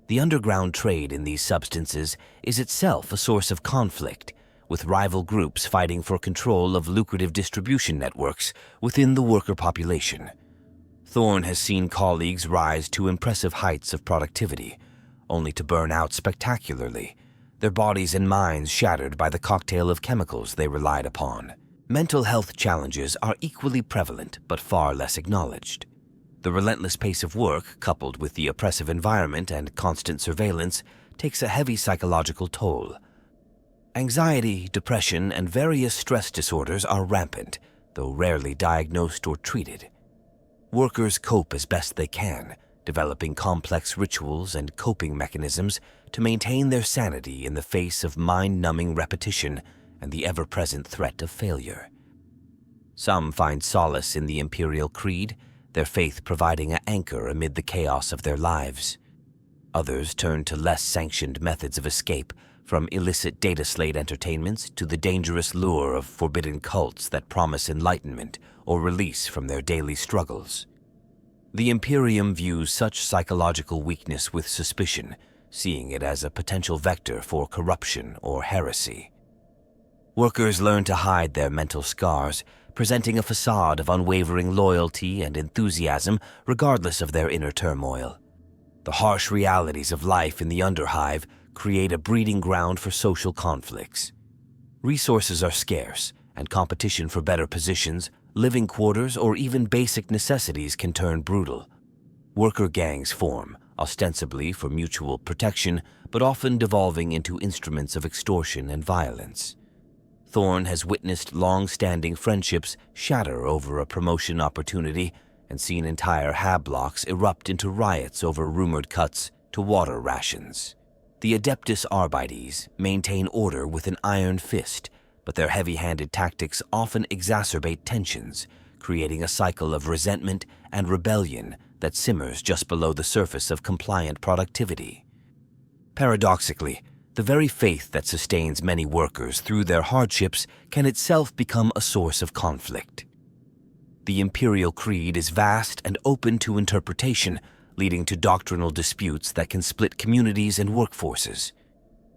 S1: The underground trade in these substances is itself a source of conflict, with rival groups fighting for control of lucrative distribution networks within the worker population. Thorn has seen colleagues rise to impressive heights of productivity, only to burn out spectacularly, their bodies and minds shattered by the cocktail of chemicals they relied upon. Mental health challenges are equally prevalent but far less acknowledged. The relentless pace of work, coupled with the oppressive environment and constant surveillance, takes a heavy psychological toll. Anxiety, depression, and various stress disorders are rampant, though rarely diagnosed or treated. Workers cope as best they can, developing complex rituals and coping mechanisms to maintain their sanity in the face of mind-numbing repetition and the ever-present threat of failure. Some find solace in the Imperial creed, their faith providing an anchor amid the chaos of their lives. Others turn to less sanctioned methods of escape, from illicit data slate entertainments to the dangerous lure of forbidden cults that promise enlightenment or release from their daily struggles. The Imperium views such psychological weakness with suspicion, seeing it as a potential vector for corruption or heresy. Workers learn to hide their mental scars, presenting a facade of unwavering loyalty and enthusiasm regardless of their inner turmoil. The harsh realities of life in the underhive create a breeding ground for social conflicts. Resources are scarce, and competition for better positions, living quarters, or even basic necessities can turn brutal. Worker gangs form, ostensibly for mutual protection, but often devolving into instruments of extortion and violence. Thorn has witnessed long-standing friendships shatter over a promotion opportunity and seen entire hab blocks erupt into riots over rumored cuts to water rations. The Adeptus Arbites maintain order with an iron fist, but their heavy-handed tactics often exacerbate tensions, creating a cycle of resentment and rebellion that simmers just below the surface of compliant productivity. Paradoxically, the very faith that sustains many workers through their hardships can itself become a source of conflict. The Imperial creed is vast and open to interpretation, leading to doctrinal disputes that can split communities and workforces.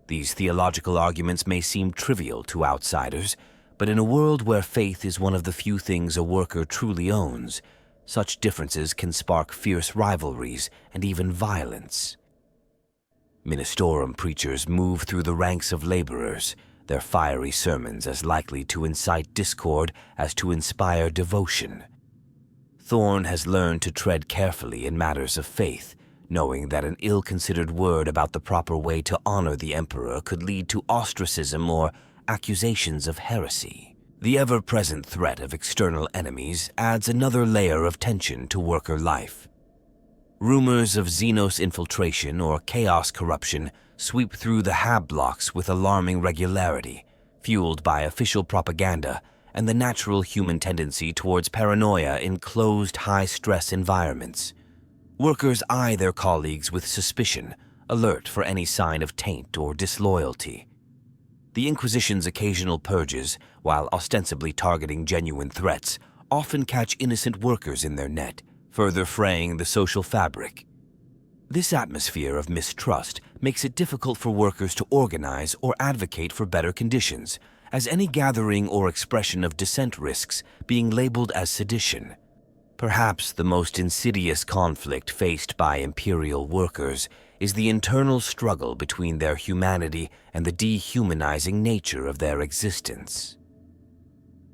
S1: These theological arguments may seem trivial to outsiders, but in a world where faith is one of the few things a worker truly owns, such differences can spark fierce rivalries and even violence. Manufactorum preachers move through the ranks of laborers, their fiery sermons as likely to incite discord as to inspire devotion. Thorn has learned to tread carefully in matters of faith, knowing that an ill-considered word about the proper way to honor the Emperor could lead to ostracism or accusations of heresy. The ever-present threat of external enemies adds another layer of tension to worker life. Rumors of Xenos infiltration or chaos corruption sweep through the hab blocks with alarming regularity, fueled by official propaganda and the natural human tendency towards paranoia in closed, high-stress environments. Workers eye their colleagues with suspicion, alert for any sign of taint or disloyalty. The Inquisition's occasional purges, while ostensibly targeting genuine threats, often catch innocent workers in their net, further fraying the social fabric. This atmosphere of mistrust makes it difficult for workers to organize or advocate for better conditions, as any gathering or expression of dissent risks being labeled as sedition. Perhaps the most insidious conflict faced by Imperial workers is the internal struggle between their humanity and the dehumanizing nature of their existence.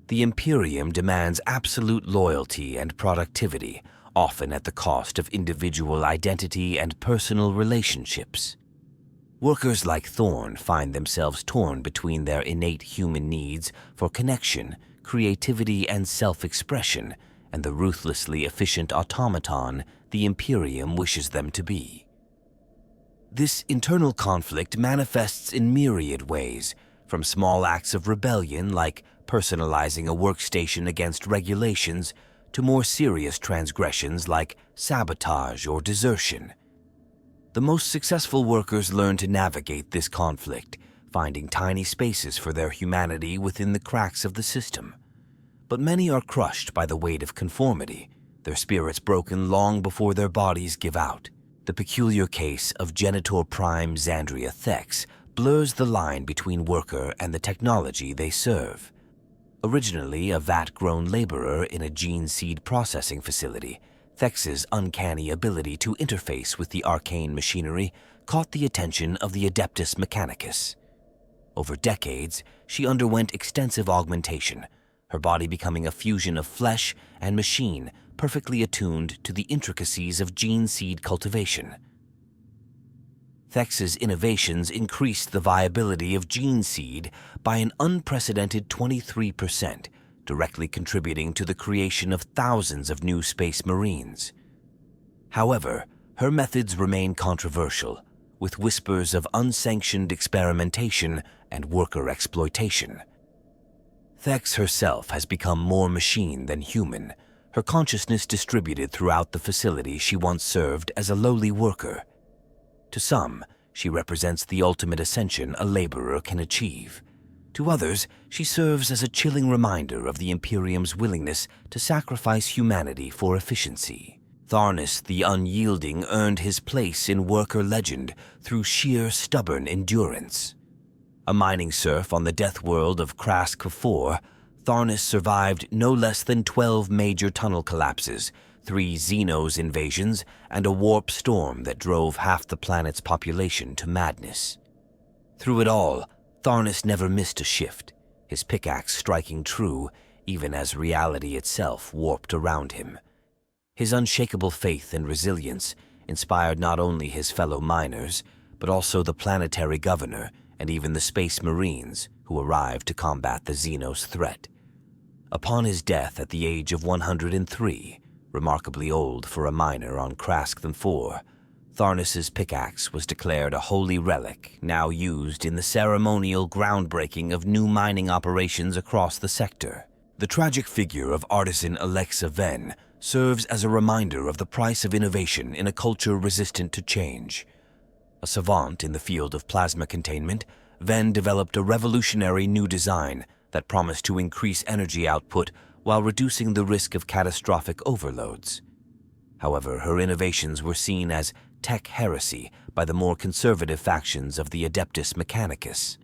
S1: The Imperium demands absolute loyalty and productivity, often at the cost of individual identity and personal relationships. Workers like Thorn find themselves torn between their innate human needs for connection, creativity, and self-expression, and the ruthlessly efficient automaton the Imperium wishes them to be. This internal conflict manifests in myriad ways, from small acts of rebellion like personalizing a workstation against regulations to more serious transgressions like sabotage or desertion. The most successful workers learn to navigate this conflict, finding tiny spaces for their humanity within the cracks of the system. But many are crushed by the weight of conformity, their spirits broken long before their bodies give out. The peculiar case of Genitor Prime Xandria Thex blurs the line between worker and the technology they serve. Originally a vat-grown laborer in a gene seed processing facility, Thex's uncanny ability to interface with the arcane machinery caught the attention of the Adeptus Mechanicus. Over decades, she underwent extensive augmentation, her body becoming a fusion of flesh and machine perfectly attuned to the intricacies of gene seed cultivation. Thex's innovations increased the viability of gene seed by an unprecedented 23%, directly contributing to the creation of thousands of new space marines. However, her methods remain controversial, with whispers of unsanctioned experimentation and worker exploitation. Thex herself has become more machine than human, her consciousness distributed throughout the facility she once served as a lowly worker. To some, she represents the ultimate ascension a laborer can achieve. To others, she serves as a chilling reminder of the Imperium's willingness to sacrifice humanity for efficiency. Tharnis the Unyielding earned his place in worker legend through sheer stubborn endurance. A mining serf on the death world of Krask Kafor, Tharnis survived no less than 12 major tunnel collapses, 3 Xenos invasions, and a warp storm that drove half the planet's population to madness. Through it all, Tharnis never missed a shift, his pickaxe striking true even as reality itself warped around him. His unshakable faith and resilience inspired not only his fellow miners, but also the planetary governor and even the Space Marines who arrived to combat the Xenos threat. Upon his death at the age of 103, remarkably old for a miner on Krask IV, Tharnis's pickaxe was declared a holy relic now used in the ceremonial groundbreaking of new mining operations across the sector. The tragic figure of artisan Alexa Venn serves as a reminder of the price of innovation in a culture resistant to change. A savant in the field of plasma containment, Venn developed a revolutionary new design that promised to increase energy output while reducing the risk of catastrophic overloads. However, her innovations were seen as tech heresy by the more conservative factions of the Adeptus Mechanicus.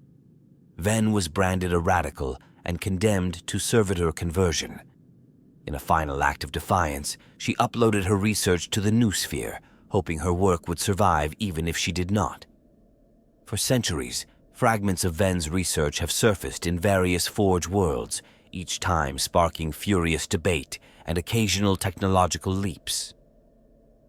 S1: Venn was branded a radical and condemned to servitor conversion. In a final act of defiance, she uploaded her research to the Noosphere, hoping her work would survive even if she did not. For centuries, fragments of Venn's research have surfaced in various Forge worlds, each time sparking furious debate and occasional technological leaps.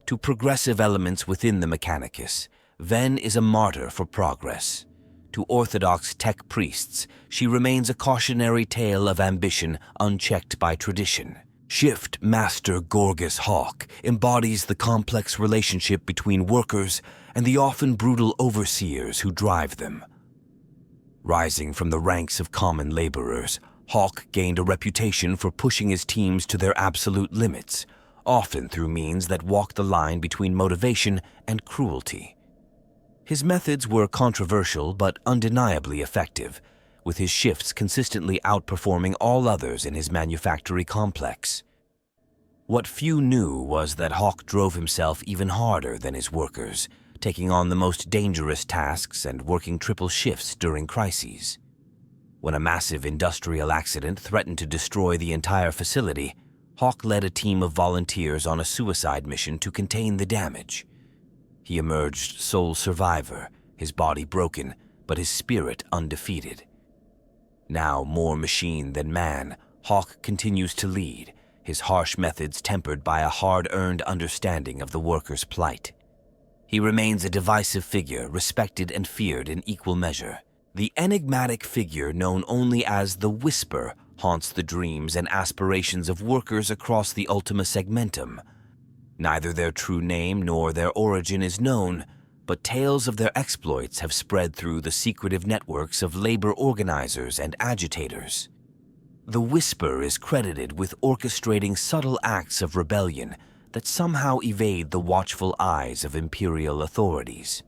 S1: To progressive elements within the Mechanicus, Venn is a martyr for progress. To orthodox tech priests, she remains a cautionary tale of ambition unchecked by tradition. Shift Master Gorgas Hawk embodies the complex relationship between workers and the often brutal overseers who drive them. Rising from the ranks of common laborers, Hawk gained a reputation for pushing his teams to their absolute limits, often through means that walked the line between motivation and cruelty. His methods were controversial but undeniably effective, with his shifts consistently outperforming all others in his manufactory complex. What few knew was that Hawk drove himself even harder than his workers, taking on the most dangerous tasks and working triple shifts during crises. When a massive industrial accident threatened to destroy the entire facility, Hawk led a team of volunteers on a suicide mission to contain the damage. He emerged sole survivor, his body broken, but his spirit undefeated. Now more machine than man, Hawk continues to lead, his harsh methods tempered by a hard-earned understanding of the workers' plight. He remains a divisive figure, respected and feared in equal measure. The enigmatic figure known only as the Whisper haunts the dreams and aspirations of workers across the Ultima Segmentum. Neither their true name nor their origin is known, but tales of their exploits have spread through the secretive networks of labor organizers and agitators. The Whisper is credited with orchestrating subtle acts of rebellion that somehow evade the watchful eyes of Imperial authorities.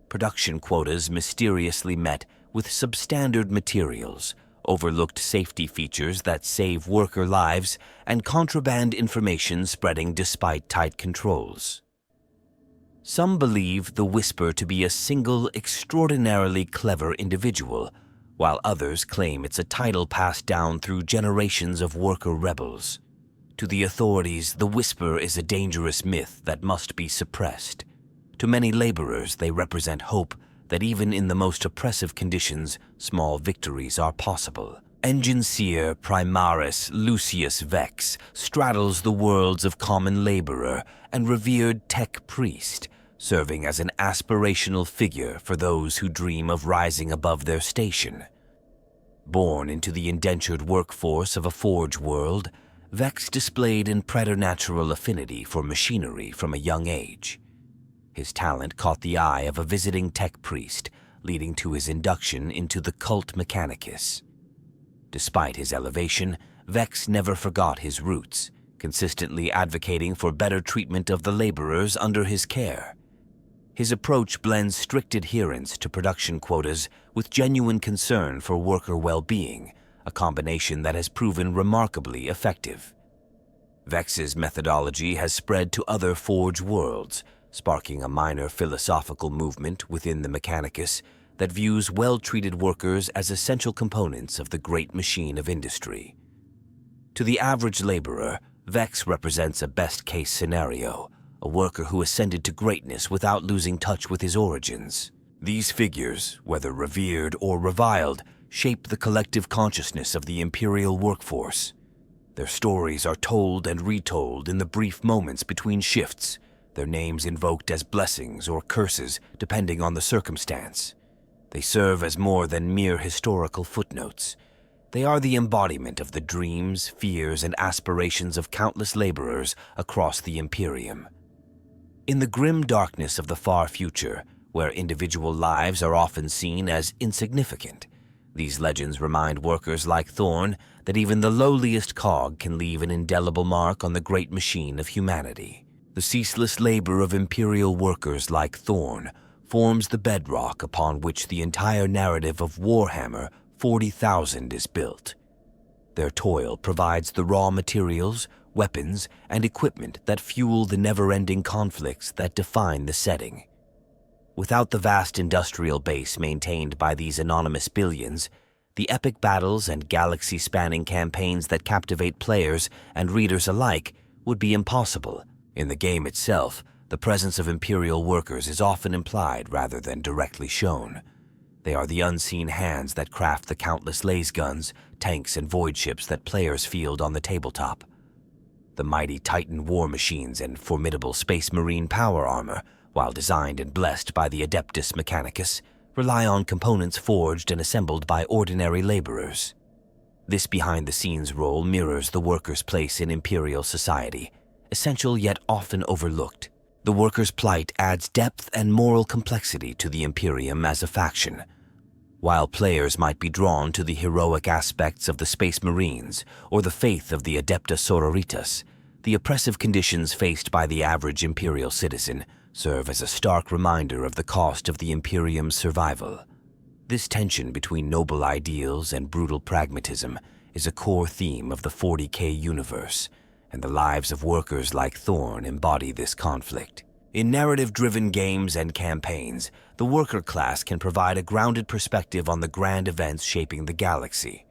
S1: Production quotas mysteriously met with substandard materials, overlooked safety features that save worker lives, and contraband information spreading despite tight controls. Some believe the Whisper to be a single, extraordinarily clever individual, while others claim it's a title passed down through generations of worker rebels. To the authorities, the Whisper is a dangerous myth that must be suppressed. To many laborers, they represent hope that even in the most oppressive conditions, small victories are possible. Engine Seer Primaris Lucius Vex straddles the worlds of common laborer and revered tech priest, serving as an aspirational figure for those who dream of rising above their station. Born into the indentured workforce of a forge world, Vex displayed an preternatural affinity for machinery from a young age. His talent caught the eye of a visiting tech priest, leading to his induction into the cult Mechanicus. Despite his elevation, Vex never forgot his roots, consistently advocating for better treatment of the laborers under his care. His approach blends strict adherence to production quotas with genuine concern for worker well-being, a combination that has proven remarkably effective. Vex's methodology has spread to other forge worlds, sparking a minor philosophical movement within the Mechanicus that views well-treated workers as essential components of the great machine of industry. To the average laborer, Vex represents a best-case scenario, a worker who ascended to greatness without losing touch with his origins. These figures, whether revered or reviled, shape the collective consciousness of the Imperial workforce. Their stories are told and retold in the brief moments between shifts, their names invoked as blessings or curses depending on the circumstance. They serve as more than mere historical footnotes. They are the embodiment of the dreams, fears, and aspirations of countless laborers across the Imperium. In the grim darkness of the far future, where individual lives are often seen as insignificant, these legends remind workers like Thorn that even the lowliest cog can leave an indelible mark on the great machine of humanity. The ceaseless labor of Imperial workers like Thorn forms the bedrock upon which the entire narrative of Warhammer 40,000 is built. Their toil provides the raw materials, weapons, and equipment that fuel the never-ending conflicts that define the setting. Without the vast industrial base maintained by these anonymous billions, the epic battles and galaxy-spanning campaigns that captivate players and readers alike would be impossible. In the game itself, the presence of Imperial workers is often implied rather than directly shown. They are the unseen hands that craft the countless lasguns, tanks, and void ships that players field on the tabletop. The mighty Titan war machines and formidable Space Marine power armor, while designed and blessed by the Adeptus Mechanicus, rely on components forged and assembled by ordinary laborers. This behind-the-scenes role mirrors the worker's place in Imperial society, essential yet often overlooked. The worker's plight adds depth and moral complexity to the Imperium as a faction. While players might be drawn to the heroic aspects of the Space Marines or the faith of the Adepta Sororitas, the oppressive conditions faced by the average Imperial citizen serve as a stark reminder of the cost of the Imperium's survival. This tension between noble ideals and brutal pragmatism is a core theme of the 40K universe, and the lives of workers like Thorn embody this conflict. In narrative-driven games and campaigns, the worker class can provide a grounded perspective on the grand events shaping the galaxy.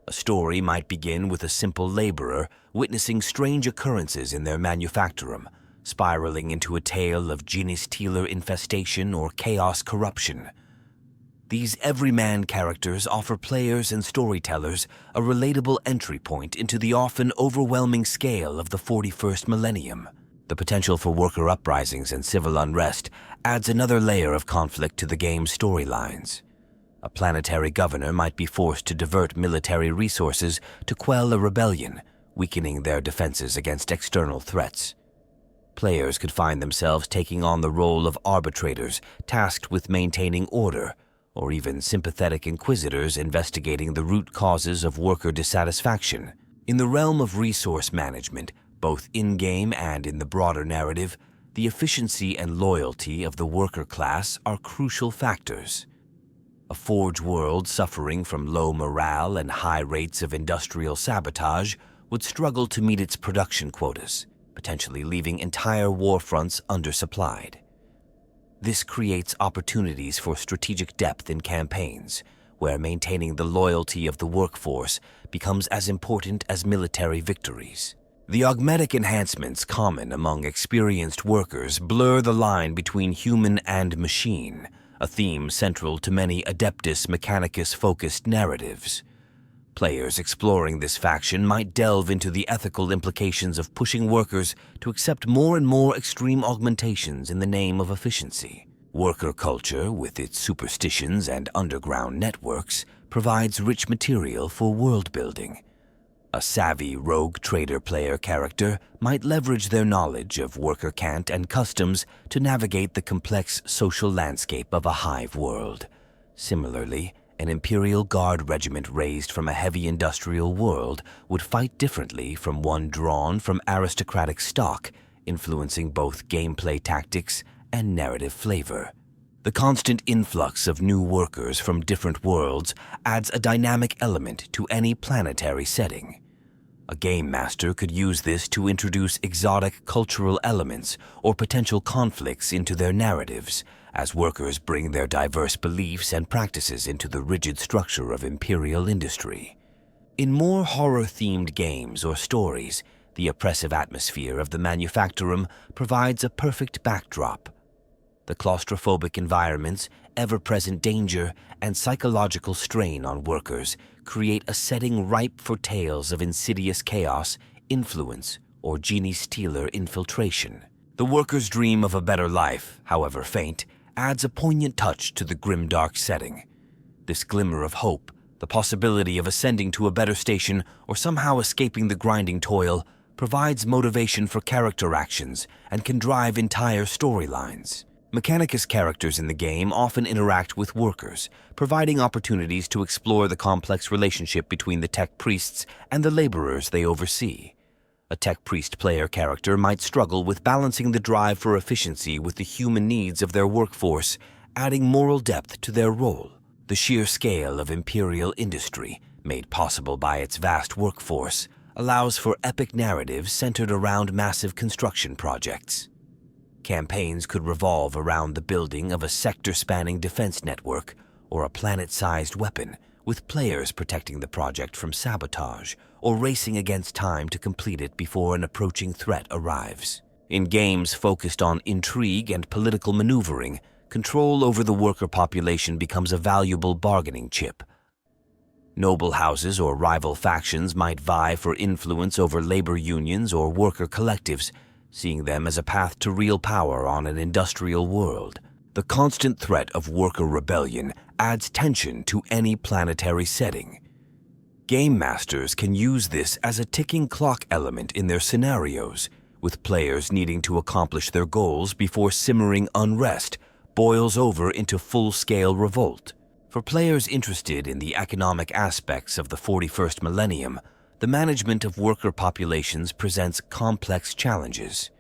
S1: A story might begin with a simple laborer witnessing strange occurrences in their manufactorum, spiraling into a tale of genestealer infestation or chaos corruption. These everyman characters offer players and storytellers a relatable entry point into the often overwhelming scale of the 41st millennium. The potential for worker uprisings and civil unrest adds another layer of conflict to the game's storylines. A planetary governor might be forced to divert military resources to quell a rebellion, weakening their defenses against external threats. Players could find themselves taking on the role of arbitrators tasked with maintaining order, or even sympathetic inquisitors investigating the root causes of worker dissatisfaction. In the realm of resource management, both in-game and in the broader narrative, the efficiency and loyalty of the worker class are crucial factors. A forge world suffering from low morale and high rates of industrial sabotage would struggle to meet its production quotas, potentially leaving entire war fronts undersupplied. This creates opportunities for strategic depth in campaigns, where maintaining the loyalty of the workforce becomes as important as military victories. The augmetic enhancements common among experienced workers blur the line between human and machine, a theme central to many Adeptus Mechanicus-focused narratives. Players exploring this faction might delve into the ethical implications of pushing workers to accept more and more extreme augmentations in the name of efficiency. Worker culture, with its superstitions and underground networks, provides rich material for world building. A savvy rogue trader player character might leverage their knowledge of worker cant and customs to navigate the complex social landscape of a hive world. Similarly, an Imperial Guard regiment raised from a heavy industrial world would fight differently from one drawn from aristocratic stock, influencing both gameplay tactics and narrative flavor. The constant influx of new workers from different worlds adds a dynamic element to any planetary setting. A game master could use this to introduce exotic cultural elements or potential conflicts into their narratives, as workers bring their diverse beliefs and practices into the rigid structure of Imperial industry. In more horror-themed games or stories, the oppressive atmosphere of the manufactorum provides a perfect backdrop. The claustrophobic environments, ever-present danger, and psychological strain on workers create a setting ripe for tales of insidious chaos, influence, or genie-stealer infiltration. The worker's dream of a better life, however faint, adds a poignant touch to the grimdark setting. This glimmer of hope, the possibility of ascending to a better station or somehow escaping the grinding toil, provides motivation for character actions and can drive entire storylines. Mechanicus characters in the game often interact with workers, providing opportunities to explore the complex relationship between the tech priests and the laborers they oversee. A tech priest player character might struggle with balancing the drive for efficiency with the human needs of their workforce, adding moral depth to their role. The sheer scale of Imperial industry, made possible by its vast workforce, allows for epic narratives centered around massive construction projects. Campaigns could revolve around the building of a sector-spanning defense network or a planet-sized weapon, with players protecting the project from sabotage or racing against time to complete it before an approaching threat arrives. In games focused on intrigue and political maneuvering, control over the worker population becomes a valuable bargaining chip. Noble houses or rival factions might vie for influence over labor unions or worker collectives, seeing them as a path to real power on an industrial world. The constant threat of worker rebellion adds tension to any planetary setting. Game masters can use this as a ticking clock element in their scenarios, with players needing to accomplish their goals before simmering unrest boils over into full-scale revolt. For players interested in the economic aspects of the 41st millennium, the management of worker populations presents complex challenges.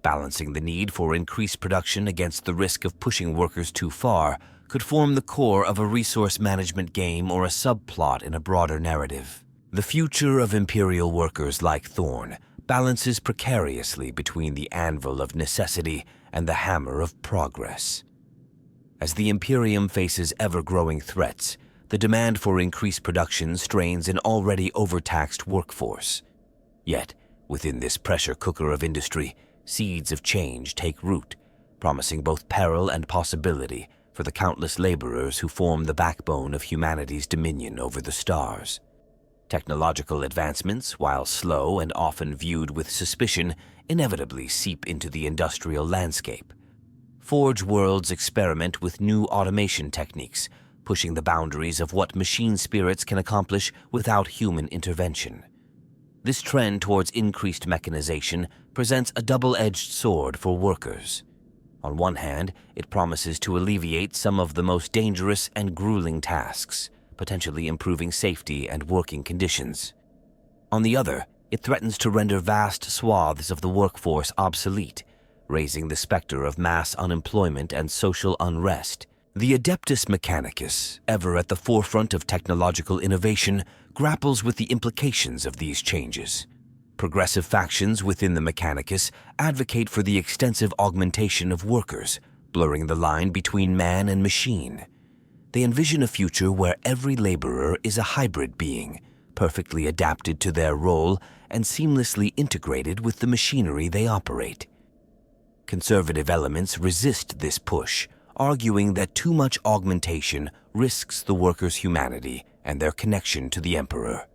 S1: Balancing the need for increased production against the risk of pushing workers too far could form the core of a resource management game or a subplot in a broader narrative. The future of Imperial workers like Thorn balances precariously between the anvil of necessity and the hammer of progress. As the Imperium faces ever-growing threats, the demand for increased production strains an already overtaxed workforce. Yet, within this pressure cooker of industry, seeds of change take root, promising both peril and possibility for the countless laborers who form the backbone of humanity's dominion over the stars. Technological advancements, while slow and often viewed with suspicion, inevitably seep into the industrial landscape. Forge worlds experiment with new automation techniques, pushing the boundaries of what machine spirits can accomplish without human intervention. This trend towards increased mechanization presents a double-edged sword for workers. On one hand, it promises to alleviate some of the most dangerous and grueling tasks, potentially improving safety and working conditions. On the other, it threatens to render vast swaths of the workforce obsolete, raising the specter of mass unemployment and social unrest. The Adeptus Mechanicus, ever at the forefront of technological innovation, grapples with the implications of these changes. Progressive factions within the Mechanicus advocate for the extensive augmentation of workers, blurring the line between man and machine. They envision a future where every laborer is a hybrid being, perfectly adapted to their role and seamlessly integrated with the machinery they operate. Conservative elements resist this push, arguing that too much augmentation risks the workers' humanity and their connection to the Emperor.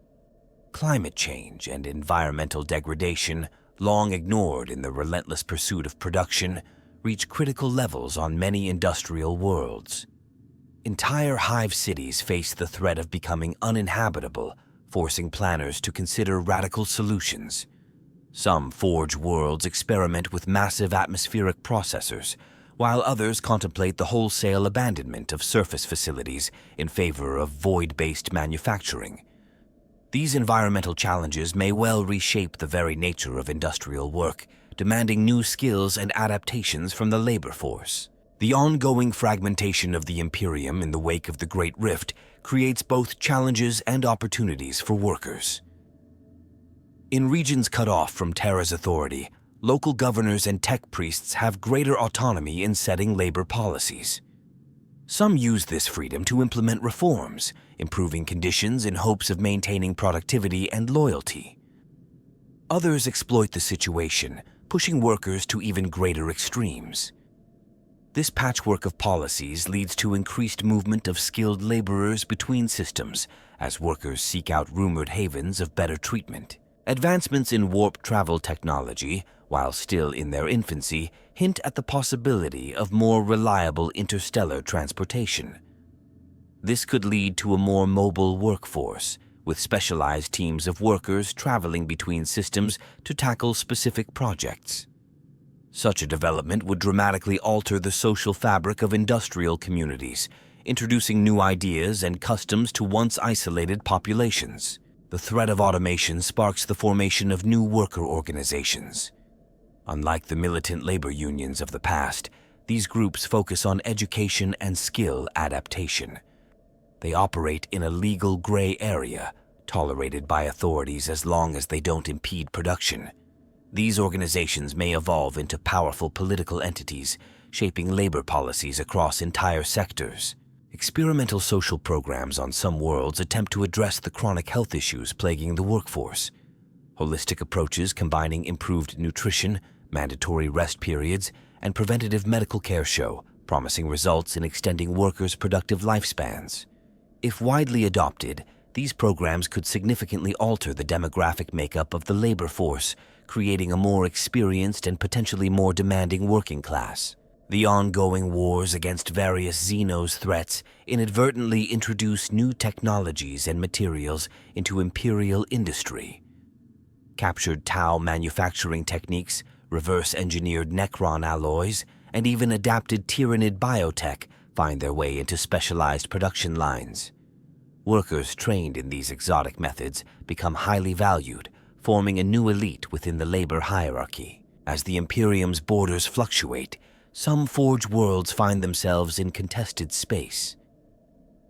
S1: Climate change and environmental degradation, long ignored in the relentless pursuit of production, reach critical levels on many industrial worlds. Entire hive cities face the threat of becoming uninhabitable, forcing planners to consider radical solutions. Some forge worlds experiment with massive atmospheric processors, while others contemplate the wholesale abandonment of surface facilities in favor of void-based manufacturing. These environmental challenges may well reshape the very nature of industrial work, demanding new skills and adaptations from the labor force. The ongoing fragmentation of the Imperium in the wake of the Great Rift creates both challenges and opportunities for workers. In regions cut off from Terra's authority, local governors and tech priests have greater autonomy in setting labor policies. Some use this freedom to implement reforms, improving conditions in hopes of maintaining productivity and loyalty. Others exploit the situation, pushing workers to even greater extremes. This patchwork of policies leads to increased movement of skilled laborers between systems as workers seek out rumored havens of better treatment. Advancements in warp travel technology, while still in their infancy, hint at the possibility of more reliable interstellar transportation. This could lead to a more mobile workforce, with specialized teams of workers traveling between systems to tackle specific projects. Such a development would dramatically alter the social fabric of industrial communities, introducing new ideas and customs to once isolated populations. The threat of automation sparks the formation of new worker organizations. Unlike the militant labor unions of the past, these groups focus on education and skill adaptation. They operate in a legal gray area, tolerated by authorities as long as they don't impede production. These organizations may evolve into powerful political entities, shaping labor policies across entire sectors. Experimental social programs on some worlds attempt to address the chronic health issues plaguing the workforce. Holistic approaches combining improved nutrition, mandatory rest periods, and preventative medical care show promising results in extending workers' productive lifespans. If widely adopted, these programs could significantly alter the demographic makeup of the labor force, creating a more experienced and potentially more demanding working class. The ongoing wars against various Xenos threats inadvertently introduce new technologies and materials into Imperial industry. Captured Tau manufacturing techniques, reverse-engineered Necron alloys, and even adapted Tyranid biotech find their way into specialized production lines. Workers trained in these exotic methods become highly valued, forming a new elite within the labor hierarchy. As the Imperium's borders fluctuate, some forge worlds find themselves in contested space.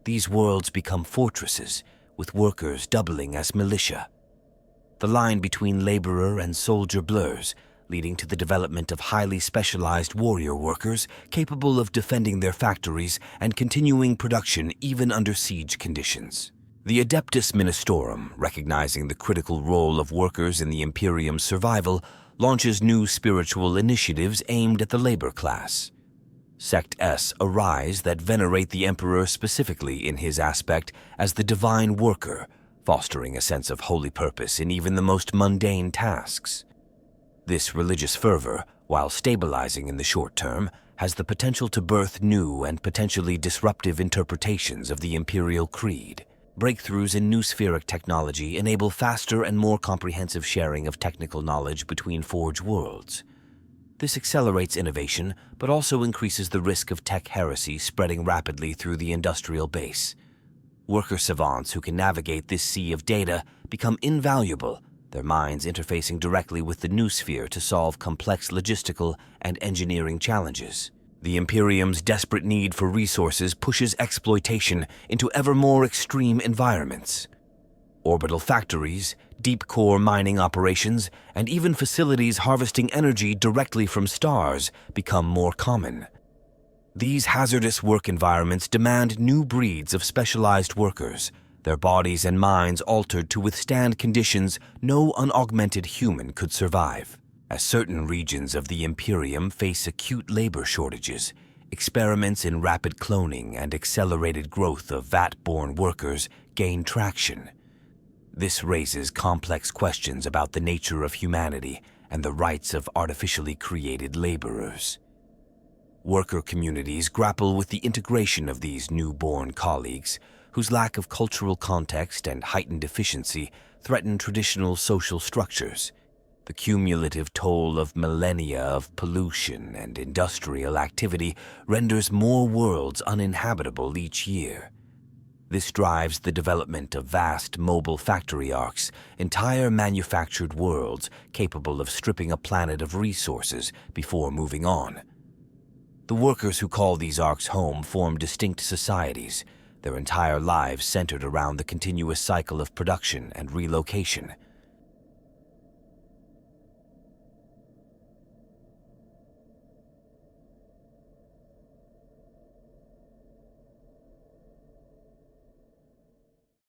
S1: These worlds become fortresses, with workers doubling as militia. The line between laborer and soldier blurs, leading to the development of highly specialized warrior workers capable of defending their factories and continuing production even under siege conditions. The Adeptus Ministorum, recognizing the critical role of workers in the Imperium's survival, launches new spiritual initiatives aimed at the labor class. Sect S arise that venerate the Emperor specifically in his aspect as the divine worker, fostering a sense of holy purpose in even the most mundane tasks. This religious fervor, while stabilizing in the short term, has the potential to birth new and potentially disruptive interpretations of the Imperial Creed. Breakthroughs in new spheric technology enable faster and more comprehensive sharing of technical knowledge between forge worlds. This accelerates innovation, but also increases the risk of tech heresy spreading rapidly through the industrial base. Worker savants who can navigate this sea of data become invaluable, their minds interfacing directly with the new sphere to solve complex logistical and engineering challenges. The Imperium's desperate need for resources pushes exploitation into ever more extreme environments. Orbital factories, deep-core mining operations, and even facilities harvesting energy directly from stars become more common. These hazardous work environments demand new breeds of specialized workers, their bodies and minds altered to withstand conditions no unaugmented human could survive. As certain regions of the Imperium face acute labor shortages, experiments in rapid cloning and accelerated growth of vat-born workers gain traction. This raises complex questions about the nature of humanity and the rights of artificially created laborers. Worker communities grapple with the integration of these newborn colleagues, whose lack of cultural context and heightened efficiency threaten traditional social structures. The cumulative toll of millennia of pollution and industrial activity renders more worlds uninhabitable each year. This drives the development of vast mobile factory arcs, entire manufactured worlds capable of stripping a planet of resources before moving on. The workers who call these arcs home form distinct societies, their entire lives centered around the continuous cycle of production and relocation.